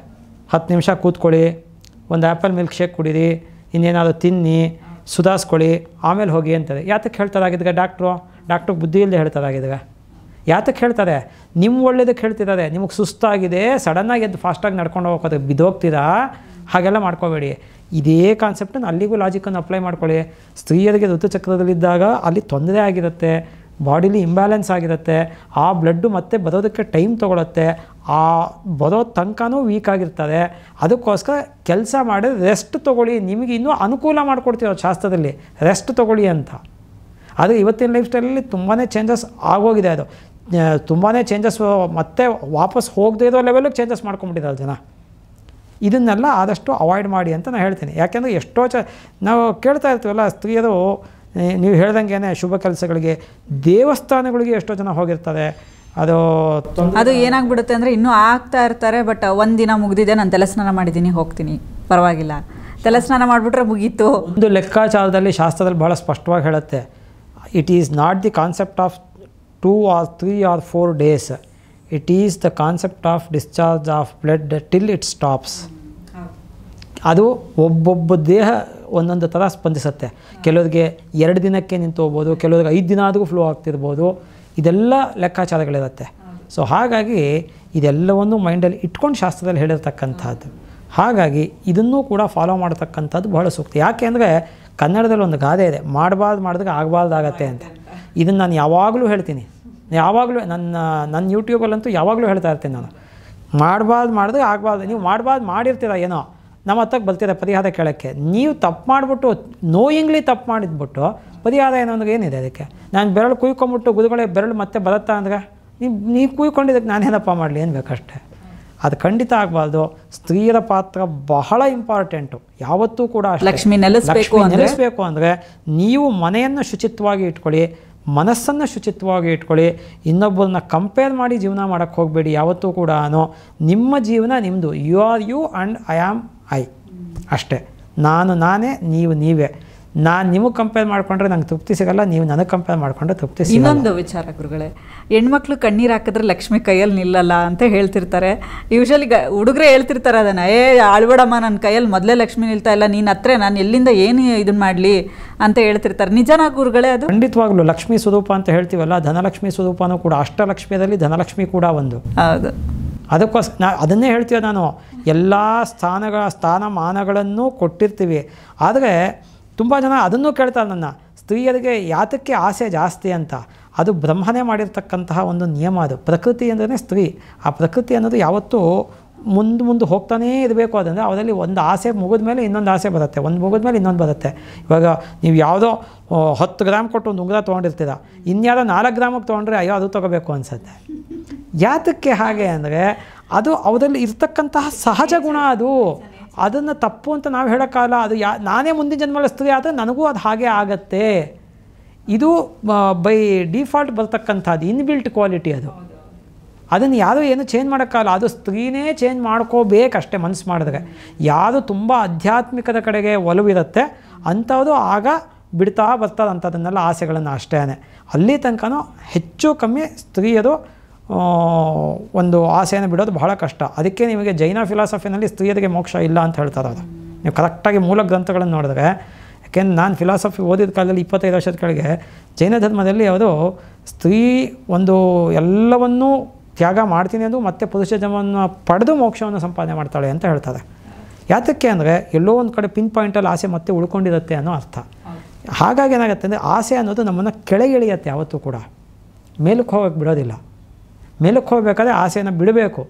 Speaker 2: 10 ನಿಮಿಷ ಕೂತ್ಕೊಳ್ಳಿ, ಒಂದು ಆ್ಯಪಲ್ ಮಿಲ್ಕ್ ಶೇಕ್ ಕುಡೀರಿ, ಇನ್ನೇನಾದರೂ ತಿನ್ನಿ, ಸುಧಾರಿಸ್ಕೊಳ್ಳಿ, ಆಮೇಲೆ ಹೋಗಿ ಅಂತಾರೆ. ಯಾತಕ್ಕೆ ಹೇಳ್ತಾರಾಗಿದ್ರೆ ಡಾಕ್ಟ್ರಿಗೆ ಬುದ್ಧಿ ಇಲ್ಲದೆ ಹೇಳ್ತಾರಾಗಿದ್ರೆ? ಯಾತಕ್ಕೆ ಹೇಳ್ತಾರೆ? ನಿಮ್ಮ ಒಳ್ಳೇದಕ್ಕೆ ಹೇಳ್ತಿದ್ದಾರೆ. ನಿಮಗೆ ಸುಸ್ತಾಗಿದೆ, ಸಡನ್ನಾಗಿ ಎದ್ದು ಫಾಸ್ಟಾಗಿ ನಡ್ಕೊಂಡು ಹೋಗೋದು, ಬಿದ್ದೋಗ್ತೀರಾ, ಹಾಗೆಲ್ಲ ಮಾಡ್ಕೋಬೇಡಿ. ಇದೇ ಕಾನ್ಸೆಪ್ಟನ್ನು ಅಲ್ಲಿಗೂ ಲಾಜಿಕನ್ನು ಅಪ್ಲೈ ಮಾಡ್ಕೊಳ್ಳಿ. ಸ್ತ್ರೀಯರಿಗೆ ಋತುಚಕ್ರದಲ್ಲಿದ್ದಾಗ ಅಲ್ಲಿ ತೊಂದರೆ ಆಗಿರುತ್ತೆ, ಬಾಡಿಲಿ ಇಂಬ್ಯಾಲೆನ್ಸ್ ಆಗಿರುತ್ತೆ, ಆ ಬ್ಲಡ್ಡು ಮತ್ತೆ ಬರೋದಕ್ಕೆ ಟೈಮ್ ತೊಗೊಳುತ್ತೆ, ಆ ಬರೋ ತನಕನೂ ವೀಕ್ ಆಗಿರ್ತಾರೆ. ಅದಕ್ಕೋಸ್ಕರ ಕೆಲಸ ಮಾಡಿ ರೆಸ್ಟ್ ತೊಗೊಳ್ಳಿ, ನಿಮಗೆ ಇನ್ನೂ ಅನುಕೂಲ ಮಾಡಿಕೊಡ್ತೀವಿ ಶಾಸ್ತ್ರದಲ್ಲಿ, ರೆಸ್ಟ್ ತೊಗೊಳ್ಳಿ ಅಂತ. ಅದು ಇವತ್ತಿನ ಲೈಫ್ ಸ್ಟೈಲಲ್ಲಿ ತುಂಬಾ ಚೇಂಜಸ್ ಆಗೋಗಿದೆ. ಅದು ತುಂಬಾ ಚೇಂಜಸ್ ಮತ್ತೆ ವಾಪಸ್ ಹೋಗದೇ ಇರೋ ಲೆವೆಲಿಗೆ ಚೇಂಜಸ್ ಮಾಡ್ಕೊಂಬಿಟ್ಟಿದ್ದಾರೆ ಜನ. ಇದನ್ನೆಲ್ಲ ಆದಷ್ಟು ಅವಾಯ್ಡ್ ಮಾಡಿ ಅಂತ ನಾನು ಹೇಳ್ತೀನಿ. ಯಾಕೆಂದರೆ ಎಷ್ಟೋ ನಾವು ಕೇಳ್ತಾ ಇರ್ತೀವಲ್ಲ, ಸ್ತ್ರೀಯರು ನೀವು ಹೇಳ್ದಂಗೆ ಶುಭ ಕೆಲಸಗಳಿಗೆ ದೇವಸ್ಥಾನಗಳಿಗೆ ಎಷ್ಟೋ ಜನ ಹೋಗಿರ್ತಾರೆ.
Speaker 1: ಅದು ಏನಾಗ್ಬಿಡುತ್ತೆ ಅಂದರೆ ಇನ್ನೂ ಆಗ್ತಾ ಇರ್ತಾರೆ. ಬಟ್ ಒಂದು ದಿನ ಮುಗಿದಿದೆ, ನಾನು ತಲೆಸ್ನಾನ ಮಾಡಿದ್ದೀನಿ, ಹೋಗ್ತೀನಿ, ಪರವಾಗಿಲ್ಲ, ತಲೆಸ್ನಾನ ಮಾಡಿಬಿಟ್ರೆ ಮುಗೀತು.
Speaker 2: ಒಂದು ಲೆಕ್ಕಾಚಾರದಲ್ಲಿ ಶಾಸ್ತ್ರದಲ್ಲಿ ಭಾಳ ಸ್ಪಷ್ಟವಾಗಿ ಹೇಳುತ್ತೆ, it is not the concept of 2 or 3 or 4 days. It is the concept of discharge of blood till it stops. ಅದು ಒಬ್ಬೊಬ್ಬ ದೇಹ ಒಂದೊಂದು ಥರ ಸ್ಪಂದಿಸುತ್ತೆ. ಕೆಲವರಿಗೆ 2 ದಿನಕ್ಕೆ ನಿಂತು ಹೋಗ್ಬೋದು, ಕೆಲವರಿಗೆ 5 ದಿನ ಆದರೂ ಫ್ಲೋ ಆಗ್ತಿರ್ಬೋದು. ಇದೆಲ್ಲ ಲೆಕ್ಕಾಚಾರಗಳಿರುತ್ತೆ. ಸೊ ಹಾಗಾಗಿ ಇದೆಲ್ಲವನ್ನು ಮೈಂಡಲ್ಲಿ ಇಟ್ಕೊಂಡು ಶಾಸ್ತ್ರದಲ್ಲಿ ಹೇಳಿರ್ತಕ್ಕಂಥದ್ದು. ಹಾಗಾಗಿ ಇದನ್ನೂ ಕೂಡ ಫಾಲೋ ಮಾಡ್ತಕ್ಕಂಥದ್ದು ಬಹಳ ಸೂಕ್ತ. ಯಾಕೆ ಅಂದರೆ ಕನ್ನಡದಲ್ಲಿ ಒಂದು ಗಾದೆ ಇದೆ, ಮಾಡಬಾರ್ದು ಮಾಡಿದ್ರೆ ಆಗಬಾರ್ದಾಗತ್ತೆ ಅಂತ. ಇದನ್ನು ನಾನು ಯಾವಾಗಲೂ ಹೇಳ್ತೀನಿ, ಯಾವಾಗಲೂ ನನ್ನ ಯೂಟ್ಯೂಬಲ್ಲಂತೂ ಯಾವಾಗಲೂ ಹೇಳ್ತಾ ಇರ್ತೀನಿ ನಾನು, ಮಾಡಬಾರ್ದು ಮಾಡಿದ್ರೆ ಆಗಬಾರ್ದು. ನೀವು ಮಾಡಬಾರ್ದು ಮಾಡಿರ್ತೀರ, ಏನೋ ನಮ್ಮ ಹತ್ತಕ್ಕೆ ಬರ್ತೀರ ಪರಿಹಾರ ಕೇಳೋಕ್ಕೆ. ನೀವು ತಪ್ಪು ಮಾಡಿಬಿಟ್ಟು ನೋಯಿಂಗ್ಲಿ ತಪ್ಪು ಮಾಡಿದ್ಬಿಟ್ಟು ಪರಿಹಾರ ಏನೋ ಅಂದ್ರೆ ಏನಿದೆ ಅದಕ್ಕೆ? ನಾನು ಬೆರಳು ಕುಯ್ಕೊಂಬಿಟ್ಟು ಗುರುಗಳೇ ಬೆರಳು ಮತ್ತೆ ಬರುತ್ತಾ ಅಂದರೆ ನೀವು ಕುಯ್ಕೊಂಡಿದ್ದಕ್ಕೆ ನಾನೇನಪ್ಪ ಮಾಡಲಿ, ಏನು ಬೇಕಷ್ಟೇ. ಅದು ಖಂಡಿತ ಆಗಬಾರ್ದು. ಸ್ತ್ರೀಯರ ಪಾತ್ರ ಬಹಳ ಇಂಪಾರ್ಟೆಂಟು ಯಾವತ್ತೂ ಕೂಡ.
Speaker 1: ಲಕ್ಷ್ಮಿ ನೆಲೆಸಬೇಕು
Speaker 2: ಅಂದರೆ ನೀವು ಮನೆಯನ್ನು ಶುಚಿತ್ವವಾಗಿ ಇಟ್ಕೊಳ್ಳಿ, ಮನಸ್ಸನ್ನು ಶುಚಿತ್ವವಾಗಿ ಇಟ್ಕೊಳ್ಳಿ. ಇನ್ನೊಬ್ಬರನ್ನ ಕಂಪೇರ್ ಮಾಡಿ ಜೀವನ ಮಾಡೋಕ್ಕೆ ಹೋಗಬೇಡಿ ಯಾವತ್ತೂ ಕೂಡ. ನಿಮ್ಮ ಜೀವನ ನಿಮ್ಮದು. You are you and I am I, ಅಷ್ಟೇ. ನಾನು ನಾನೇ, ನೀವು ನೀವೇ. ನಾನು ನಿಮಗೆ ಕಂಪೇರ್ ಮಾಡಿಕೊಂಡ್ರೆ ನಂಗೆ ತೃಪ್ತಿ ಸಿಗಲ್ಲ, ನೀವು ನನಗೆ ಕಂಪೇರ್ ಮಾಡಿಕೊಂಡ್ರೆ ತೃಪ್ತಿ ಸಿಗಲ್ಲ.
Speaker 1: ಇನ್ನೊಂದು ವಿಚಾರ ಗುರುಗಳೇ, ಹೆಣ್ಮಕ್ಳು ಕಣ್ಣೀರು ಹಾಕಿದ್ರೆ ಲಕ್ಷ್ಮಿ ಕೈಯಲ್ಲಿ ನಿಲ್ಲಲ್ಲ ಅಂತ ಹೇಳ್ತಿರ್ತಾರೆ. ಯೂಶಲಿ ಹುಡುಗರೇ ಹೇಳ್ತಿರ್ತಾರೆ ಅದನ್ನು, ಆಳ್ಬೇಡಮ್ಮ, ನನ್ನ ಕೈಯಲ್ಲಿ ಮೊದಲೇ ಲಕ್ಷ್ಮಿ ನಿಲ್ತಾ ಇಲ್ಲ, ನೀನು ಹತ್ರ ನಾನು ಎಲ್ಲಿಂದ ಏನು ಇದನ್ನು ಮಾಡಲಿ ಅಂತ ಹೇಳ್ತಿರ್ತಾರೆ. ನಿಜನಾ ಗುರುಗಳೇ ಅದು?
Speaker 2: ಖಂಡಿತವಾಗ್ಲೂ ಲಕ್ಷ್ಮೀ ಸ್ವರೂಪ ಅಂತ ಹೇಳ್ತೀವಲ್ಲ, ಧನಲಕ್ಷ್ಮಿ ಸ್ವರೂಪನೂ ಕೂಡ. ಅಷ್ಟಲಕ್ಷ್ಮಿಯಲ್ಲಿ ಧನಲಕ್ಷ್ಮಿ ಕೂಡ ಒಂದು.
Speaker 1: ಹೌದು.
Speaker 2: ಅದಕ್ಕೋಸ್ಕರ ಅದನ್ನೇ ಹೇಳ್ತೀವಿ ನಾನು, ಎಲ್ಲ ಸ್ಥಾನಮಾನಗಳನ್ನು ಕೊಟ್ಟಿರ್ತೀವಿ. ಆದರೆ ತುಂಬ ಜನ ಅದನ್ನೂ ಕೇಳ್ತಾರೆ ನನ್ನ, ಸ್ತ್ರೀಯರಿಗೆ ಯಾತಕ್ಕೆ ಆಸೆ ಜಾಸ್ತಿ ಅಂತ. ಅದು ಬ್ರಹ್ಮನೇ ಮಾಡಿರ್ತಕ್ಕಂತಹ ಒಂದು ನಿಯಮ. ಅದು ಪ್ರಕೃತಿ ಅಂದರೆ ಸ್ತ್ರೀ. ಆ ಪ್ರಕೃತಿ ಅನ್ನೋದು ಯಾವತ್ತೂ ಮುಂದೆ ಹೋಗ್ತಾನೇ ಇರಬೇಕು. ಅದಂದರೆ ಅವರಲ್ಲಿ ಒಂದು ಆಸೆ ಮುಗಿದ ಮೇಲೆ ಇನ್ನೊಂದು ಆಸೆ ಬರುತ್ತೆ, ಒಂದು ಮುಗಿದ ಮೇಲೆ ಇನ್ನೊಂದು ಬರುತ್ತೆ. ಇವಾಗ ನೀವು ಯಾವುದೋ 10 ಗ್ರಾಮ್ ಕೊಟ್ಟು ಒಂದು ಉಂಗುರ ತೊಗೊಂಡಿರ್ತೀರ, ಇನ್ಯಾವುದೋ 4 ಗ್ರಾಮಿಗೆ ತೊಗೊಂಡ್ರೆ ಅಯ್ಯೋ ಅದು ತೊಗೋಬೇಕು ಅನಿಸುತ್ತೆ. ಯಾತಕ್ಕೆ ಹಾಗೆ ಅಂದರೆ ಅದು ಅವರಲ್ಲಿ ಇರ್ತಕ್ಕಂತಹ ಸಹಜ ಗುಣ. ಅದನ್ನು ತಪ್ಪು ಅಂತ ನಾವು ಹೇಳೋಕ್ಕಾಗಲ್ಲ. ಅದು ನಾನೇ ಮುಂದಿನ ಜನ್ಮದಲ್ಲಿ ಸ್ತ್ರೀ ಆದರೆ ನನಗೂ ಅದು ಹಾಗೆ ಆಗತ್ತೆ. ಇದು ಬೈ ಡಿಫಾಲ್ಟ್ ಬರ್ತಕ್ಕಂಥದ್ದು ಇನ್ಬಿಲ್ಟ್ ಕ್ವಾಲಿಟಿ. ಅದನ್ನು ಯಾರೂ ಏನು ಚೇಂಜ್ ಮಾಡೋಕ್ಕಾಗಲ್ಲ. ಅದು ಸ್ತ್ರೀನೇ ಚೇಂಜ್ ಮಾಡ್ಕೋಬೇಕಷ್ಟೇ ಮನಸ್ಸು ಮಾಡಿದ್ರೆ. ಯಾರು ತುಂಬ ಆಧ್ಯಾತ್ಮಿಕದ ಕಡೆಗೆ ಒಲವಿರುತ್ತೆ ಅಂಥದ್ದು ಆಗ ಬಿಡ್ತಾ ಬರ್ತಾರೆ ಅಂಥದ್ದನ್ನೆಲ್ಲ ಆಸೆಗಳನ್ನು ಅಷ್ಟೇ. ಅಲ್ಲಿ ತನಕನೂ ಹೆಚ್ಚು ಕಮ್ಮಿ ಸ್ತ್ರೀಯರು ಒಂದು ಆಸೆಯನ್ನು ಬಿಡೋದು ಬಹಳ ಕಷ್ಟ. ಅದಕ್ಕೆ ನಿಮಗೆ ಜೈನ ಫಿಲಾಸಫಿನಲ್ಲಿ ಸ್ತ್ರೀಯರಿಗೆ ಮೋಕ್ಷ ಇಲ್ಲ ಅಂತ ಹೇಳ್ತಾರೆ. ಅದು ನೀವು ಕರೆಕ್ಟಾಗಿ ಮೂಲ ಗ್ರಂಥಗಳನ್ನು ನೋಡಿದ್ರೆ, ಯಾಕೆಂದ್ರೆ ನಾನು ಫಿಲಾಸಫಿ ಓದಿದ ಕಾಲದಲ್ಲಿ 25 ವರ್ಷದ ಕೆಳಗೆ ಜೈನ ಧರ್ಮದಲ್ಲಿ ಅವರು ಸ್ತ್ರೀ ಒಂದು ಎಲ್ಲವನ್ನೂ ತ್ಯಾಗ ಮಾಡ್ತೀನಿ ಅಂದು ಮತ್ತೆ ಪುರುಷ ಜನ್ಮವನ್ನು ಪಡೆದು ಮೋಕ್ಷವನ್ನು ಸಂಪಾದನೆ ಮಾಡ್ತಾಳೆ ಅಂತ ಹೇಳ್ತಾರೆ. ಯಾತಕ್ಕೆ ಅಂದರೆ ಎಲ್ಲೋ ಒಂದು ಕಡೆ ಪಿನ್ ಪಾಯಿಂಟಲ್ಲಿ ಆಸೆ ಮತ್ತೆ ಉಳ್ಕೊಂಡಿರುತ್ತೆ ಅನ್ನೋ ಅರ್ಥ. ಹಾಗಾಗಿ ಏನಾಗುತ್ತೆ ಅಂದರೆ ಆಸೆ ಅನ್ನೋದು ನಮ್ಮನ್ನು ಕೆಳಗಿಳಿಯುತ್ತೆ, ಯಾವತ್ತೂ ಕೂಡ ಮೇಲಕ್ಕೆ ಹೋಗೋಕ್ಕೆ ಬಿಡೋದಿಲ್ಲ. ಮೇಲಕ್ಕೆ ಹೋಗಬೇಕಾದ್ರೆ ಆಸೆಯನ್ನು ಬಿಡಬೇಕು.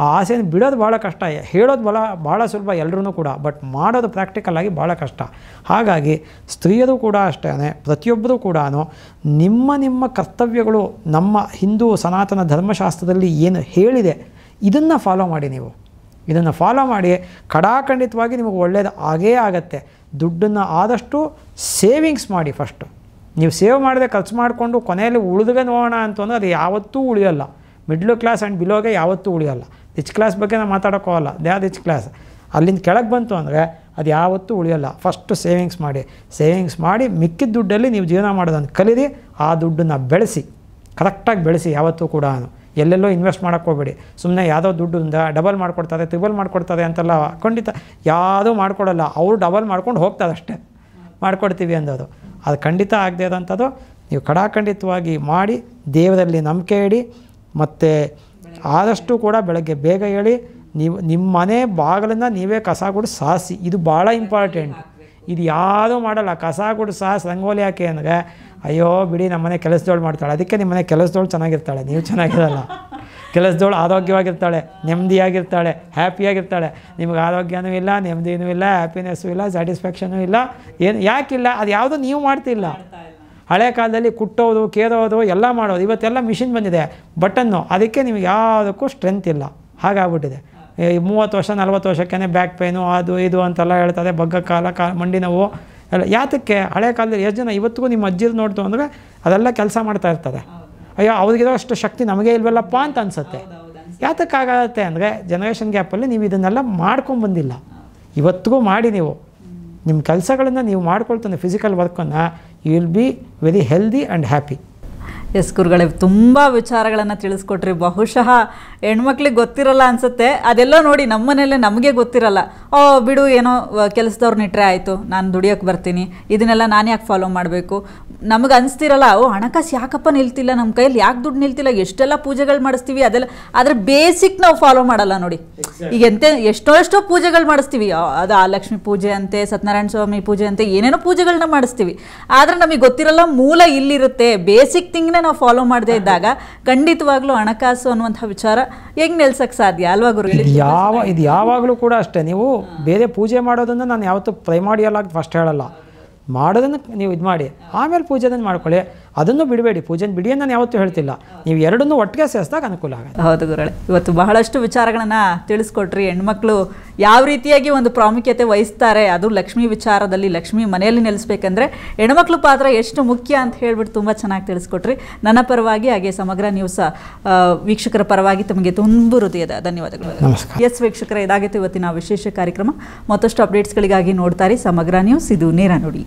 Speaker 2: ಆ ಆಸೆಯನ್ನು ಬಿಡೋದು ಭಾಳ ಕಷ್ಟ. ಹೇಳೋದು ಭಾಳ ಸುಲಭ ಎಲ್ಲರೂ ಕೂಡ, ಬಟ್ ಮಾಡೋದು ಪ್ರಾಕ್ಟಿಕಲ್ಲಾಗಿ ಭಾಳ ಕಷ್ಟ. ಹಾಗಾಗಿ ಸ್ತ್ರೀಯರು ಕೂಡ ಅಷ್ಟೇ, ಪ್ರತಿಯೊಬ್ಬರೂ ಕೂಡ ನಿಮ್ಮ ಕರ್ತವ್ಯಗಳು ನಮ್ಮ ಹಿಂದೂ ಸನಾತನ ಧರ್ಮಶಾಸ್ತ್ರದಲ್ಲಿ ಏನು ಹೇಳಿದೆ ಇದನ್ನು ಫಾಲೋ ಮಾಡಿ. ನೀವು ಇದನ್ನು ಫಾಲೋ ಮಾಡಿ ಖಡಾಖಂಡಿತವಾಗಿ ನಿಮಗೆ ಒಳ್ಳೆಯದು ಆಗೇ ಆಗತ್ತೆ. ದುಡ್ಡನ್ನು ಆದಷ್ಟು ಸೇವಿಂಗ್ಸ್ ಮಾಡಿ. ಫಸ್ಟು ನೀವು ಸೇವ್ ಮಾಡದೆ ಖರ್ಚು ಮಾಡಿಕೊಂಡು ಕೊನೆಯಲ್ಲಿ ಉಳಿದ್ರೆ ನೋಡೋಣ ಅಂತಂದರೆ ಅದು ಯಾವತ್ತೂ ಉಳಿಯೋಲ್ಲ. ಮಿಡ್ಲ್ ಕ್ಲಾಸ್ ಆ್ಯಂಡ್ ಬಿಲೋಗೆ ಯಾವತ್ತೂ ಉಳಿಯೋಲ್ಲ. ರಿಚ್ ಕ್ಲಾಸ್ ಬಗ್ಗೆ ನಾವು ಮಾತಾಡೋಕ್ಕೋಗಲ್ಲ, ದೇ ಆರ್ ರಿಚ್ ಕ್ಲಾಸ್. ಅಲ್ಲಿಂದ ಕೆಳಗೆ ಬಂತು ಅಂದರೆ ಅದು ಯಾವತ್ತೂ ಉಳಿಯೋಲ್ಲ. ಫಸ್ಟು ಸೇವಿಂಗ್ಸ್ ಮಾಡಿ ಮಿಕ್ಕಿದ ದುಡ್ಡಲ್ಲಿ ನೀವು ಜೀವನ ಮಾಡೋದನ್ನು ಕಲೀರಿ. ಆ ದುಡ್ಡನ್ನು ಬೆಳೆಸಿ, ಕರೆಕ್ಟಾಗಿ ಬೆಳೆಸಿ. ಯಾವತ್ತೂ ಕೂಡ ಎಲ್ಲೆಲ್ಲೋ ಇನ್ವೆಸ್ಟ್ ಮಾಡೋಕ್ಕೆ ಹೋಗಬೇಡಿ. ಸುಮ್ಮನೆ ಯಾವುದೋ ದುಡ್ಡಿಂದ ಡಬಲ್ ಮಾಡ್ಕೊಡ್ತಾರೆ, ತ್ರಿಬಲ್ ಮಾಡ್ಕೊಡ್ತಾರೆ ಅಂತೆಲ್ಲ ಖಂಡಿತ ಯಾವುದೂ ಮಾಡ್ಕೊಡಲ್ಲ. ಅವರು ಡಬಲ್ ಮಾಡ್ಕೊಂಡು ಹೋಗ್ತಾರೆ ಅಷ್ಟೇ, ಮಾಡ್ಕೊಡ್ತೀವಿ ಅಂದೋದು. ಅದು ಖಂಡಿತ ಆಗದೆ ಇರೋಂಥದ್ದು. ನೀವು ಖಡಾಖಂಡಿತವಾಗಿ ಮಾಡಿ, ದೇವರಲ್ಲಿ ನಂಬಿಕೆ ಇಡಿ. ಮತ್ತು ಆದಷ್ಟು ಕೂಡ ಬೆಳಗ್ಗೆ ಬೇಗ ಹೇಳಿ, ನೀವು ನಿಮ್ಮ ಮನೆ ಬಾಗಿಲನ್ನು ನೀವೇ ಕಸ ಗುಡಿಸಿ ಸಾರಿಸಿ. ಇದು ಭಾಳ ಇಂಪಾರ್ಟೆಂಟ್. ಇದು ಯಾವುದೂ ಮಾಡಲ್ಲ. ಕಸ ಗುಡಿಸಿ ಸಾರಿಸಿ ರಂಗೋಲಿ ಹಾಕಿ ಅಂದರೆ ಅಯ್ಯೋ ಬಿಡಿ ನಮ್ಮ ಮನೆ ಕೆಲಸದೋಳು ಮಾಡ್ತಾಳೆ. ಅದಕ್ಕೆ ನಿಮ್ಮ ಮನೆ ಕೆಲಸದೋಳು ಚೆನ್ನಾಗಿರ್ತಾಳೆ, ನೀವು ಚೆನ್ನಾಗಿರಲ್ಲ. ಕೆಲಸದೋಳು ಆರೋಗ್ಯವಾಗಿರ್ತಾಳೆ, ನೆಮ್ಮದಿಯಾಗಿರ್ತಾಳೆ, ಹ್ಯಾಪಿಯಾಗಿರ್ತಾಳೆ. ನಿಮಗೆ ಆರೋಗ್ಯನೂ ಇಲ್ಲ, ನೆಮ್ಮದಿನೂ ಇಲ್ಲ, ಹ್ಯಾಪಿನೆಸ್ಸೂ ಇಲ್ಲ, ಸ್ಯಾಟಿಸ್ಫ್ಯಾಕ್ಷನೂ ಇಲ್ಲ. ಏನು ಯಾಕಿಲ್ಲ? ಅದು ಯಾವುದೂ ನೀವು ಮಾಡ್ತಿಲ್ಲ. ಹಳೆ ಕಾಲದಲ್ಲಿ ಕುಟ್ಟೋದು, ಕೇರೋದು ಎಲ್ಲ ಮಾಡೋದು. ಇವತ್ತೆಲ್ಲ ಮಿಷಿನ್ ಬಂದಿದೆ, ಬಟನ್ನು. ಅದಕ್ಕೆ ನಿಮಗೆ ಯಾವುದಕ್ಕೂ ಸ್ಟ್ರೆಂತ್ ಇಲ್ಲ. ಹಾಗಾಗ್ಬಿಟ್ಟಿದೆ. 30 ವರ್ಷ 40 ವರ್ಷಕ್ಕೇ ಬ್ಯಾಕ್ ಪೇನು ಅದು ಇದು ಅಂತೆಲ್ಲ ಹೇಳ್ತಾರೆ. ಬಗ್ಗ ಕಾಲ ಮಂಡಿ ನೋವು ಎಲ್ಲ. ಯಾತಕ್ಕೆ? ಹಳೆ ಕಾಲದಲ್ಲಿ ಎಷ್ಟು ಜನ ಇವತ್ತಿಗೂ ನಿಮ್ಮ ಅಜ್ಜಿರು ನೋಡ್ತು ಅಂದರೆ ಅದೆಲ್ಲ ಕೆಲಸ ಮಾಡ್ತಾ ಇರ್ತದೆ. ಅಯ್ಯೋ ಅವ್ರಿಗಿರೋ ಅಷ್ಟು ಶಕ್ತಿ ನಮಗೆ ಇಲ್ವಲ್ಲಪ್ಪ ಅಂತ ಅನಿಸುತ್ತೆ. ಯಾತಕ್ಕಾಗತ್ತೆ ಅಂದರೆ ಜನ್ರೇಷನ್ ಗ್ಯಾಪಲ್ಲಿ ನೀವು ಇದನ್ನೆಲ್ಲ ಮಾಡ್ಕೊಂಬಂದಿಲ್ಲ. ಇವತ್ತಿಗೂ ಮಾಡಿ ನೀವು ನಿಮ್ಮ ಕೆಲಸಗಳನ್ನು ನೀವು ಮಾಡ್ಕೊಳ್ತಾನೆ. ಫಿಸಿಕಲ್ ವರ್ಕನ್ನು you will be very healthy and happy.
Speaker 1: Yes ಗುರುಗಳೇ, ತುಂಬ ವಿಚಾರಗಳನ್ನು ತಿಳಿಸ್ಕೊಟ್ರಿ. ಬಹುಶಃ ಹೆಣ್ಮಕ್ಳಿಗೆ ಗೊತ್ತಿರಲ್ಲ ಅನಿಸುತ್ತೆ, ಅದೆಲ್ಲ ನೋಡಿ ನಮ್ಮನೇಲೆ ನಮಗೆ ಗೊತ್ತಿರಲ್ಲ. ಬಿಡು, ಏನೋ ಕೆಲಸದವ್ರನ್ನ ಇಟ್ಟರೆ ಆಯಿತು, ನಾನು ದುಡಿಯೋಕ್ಕೆ ಬರ್ತೀನಿ, ಇದನ್ನೆಲ್ಲ ನಾನು ಯಾಕೆ ಫಾಲೋ ಮಾಡಬೇಕು, ನಮಗೆ ಅನಿಸ್ತಿರಲ್ಲ. ಹಣಕಾಸು ಯಾಕಪ್ಪ ನಿಲ್ತಿಲ್ಲ, ನಮ್ಮ ಕೈಯಲ್ಲಿ ಯಾಕೆ ದುಡ್ಡು ನಿಲ್ತಿಲ್ಲ, ಎಷ್ಟೆಲ್ಲ ಪೂಜೆಗಳು ಮಾಡಿಸ್ತೀವಿ, ಅದೆಲ್ಲ ಆದರೆ ಬೇಸಿಕ್ ನಾವು ಫಾಲೋ ಮಾಡಲ್ಲ ನೋಡಿ. ಈಗ ಎಷ್ಟೋ ಪೂಜೆಗಳು ಮಾಡಿಸ್ತೀವಿ, ಅದು ಆ ಲಕ್ಷ್ಮೀ ಪೂಜೆ ಅಂತೆ, ಸತ್ಯನಾರಾಯಣ ಸ್ವಾಮಿ ಪೂಜೆ ಅಂತೆ, ಏನೇನೋ ಪೂಜೆಗಳನ್ನ ಮಾಡಿಸ್ತೀವಿ. ಆದರೆ ನಮಗೆ ಗೊತ್ತಿರಲ್ಲ ಮೂಲ ಇಲ್ಲಿರುತ್ತೆ. ಬೇಸಿಕ್ ಥಿಂಗ್ನೇ ನಾವು ಫಾಲೋ ಮಾಡದೇ ಇದ್ದಾಗ ಖಂಡಿತವಾಗ್ಲೂ ಹಣಕಾಸು ಅನ್ನುವಂಥ ವಿಚಾರ ಹೆಂಗೆ ನಿಲ್ಸಕ್ಕೆ ಸಾಧ್ಯ ಅಲ್ವಾ ಗುರು?
Speaker 2: ಇದು ಯಾವಾಗಲೂ ಕೂಡ ಅಷ್ಟೇ. ನೀವು ಬೇರೆ ಪೂಜೆ ಮಾಡೋದನ್ನು ನಾನು ಯಾವತ್ತೂ ಪ್ರೈಮಾರಿಯಲ್ ಆಗಿ ಫಸ್ಟ್ ಹೇಳಲ್ಲ. ಮಾಡೋದನ್ನು ನೀವು ಇದು ಮಾಡಿ ಆಮೇಲೆ ಪೂಜೆದನ್ನು ಮಾಡ್ಕೊಳ್ಳಿ, ಅದನ್ನು ಬಿಡಬೇಡಿ. ಪೂಜೆನ ಬಿಡಿ ಅಂತ ನಾನು ಯಾವತ್ತೂ ಹೇಳ್ತಿಲ್ಲ. ನೀವು ಎರಡನ್ನೂ ಒಟ್ಟಿಗೆ ಸೇರಿಸಿದಾಗ ಅನುಕೂಲ ಆಗುತ್ತೆ.
Speaker 1: ಹೌದು ಗುರುಗಳೇ, ಇವತ್ತು ಬಹಳಷ್ಟು ವಿಚಾರಗಳನ್ನು ತಿಳಿಸ್ಕೊಟ್ರಿ. ಹೆಣ್ಮಕ್ಳು ಯಾವ ರೀತಿಯಾಗಿ ಒಂದು ಪ್ರಾಮುಖ್ಯತೆ ವಹಿಸ್ತಾರೆ, ಅದು ಲಕ್ಷ್ಮೀ ವಿಚಾರದಲ್ಲಿ, ಲಕ್ಷ್ಮೀ ಮನೆಯಲ್ಲಿ ನೆಲೆಸ್ಬೇಕಂದ್ರೆ ಹೆಣ್ಮಕ್ಳು ಪಾತ್ರ ಎಷ್ಟು ಮುಖ್ಯ ಅಂತ ಹೇಳ್ಬಿಟ್ಟು ತುಂಬ ಚೆನ್ನಾಗಿ ತಿಳಿಸ್ಕೊಟ್ರಿ. ನನ್ನ ಪರವಾಗಿ ಹಾಗೆ ಸಮಗ್ರ ನ್ಯೂಸ್ ವೀಕ್ಷಕರ ಪರವಾಗಿ ತಮಗೆ ತುಂಬ ಹೃದಯದ ಧನ್ಯವಾದಗಳು.
Speaker 2: ನಮಸ್ಕಾರ.
Speaker 1: ಎಸ್ ವೀಕ್ಷಕರೇ, ಇದಾಗಿತ್ತು ಇವತ್ತಿನ ವಿಶೇಷ ಕಾರ್ಯಕ್ರಮ. ಮತ್ತಷ್ಟು ಅಪ್ಡೇಟ್ಸ್ಗಳಿಗಾಗಿ ನೋಡ್ತಾರೆ ಸಮಗ್ರ ನ್ಯೂಸ್, ಇದು ನೇರ ನುಡಿ.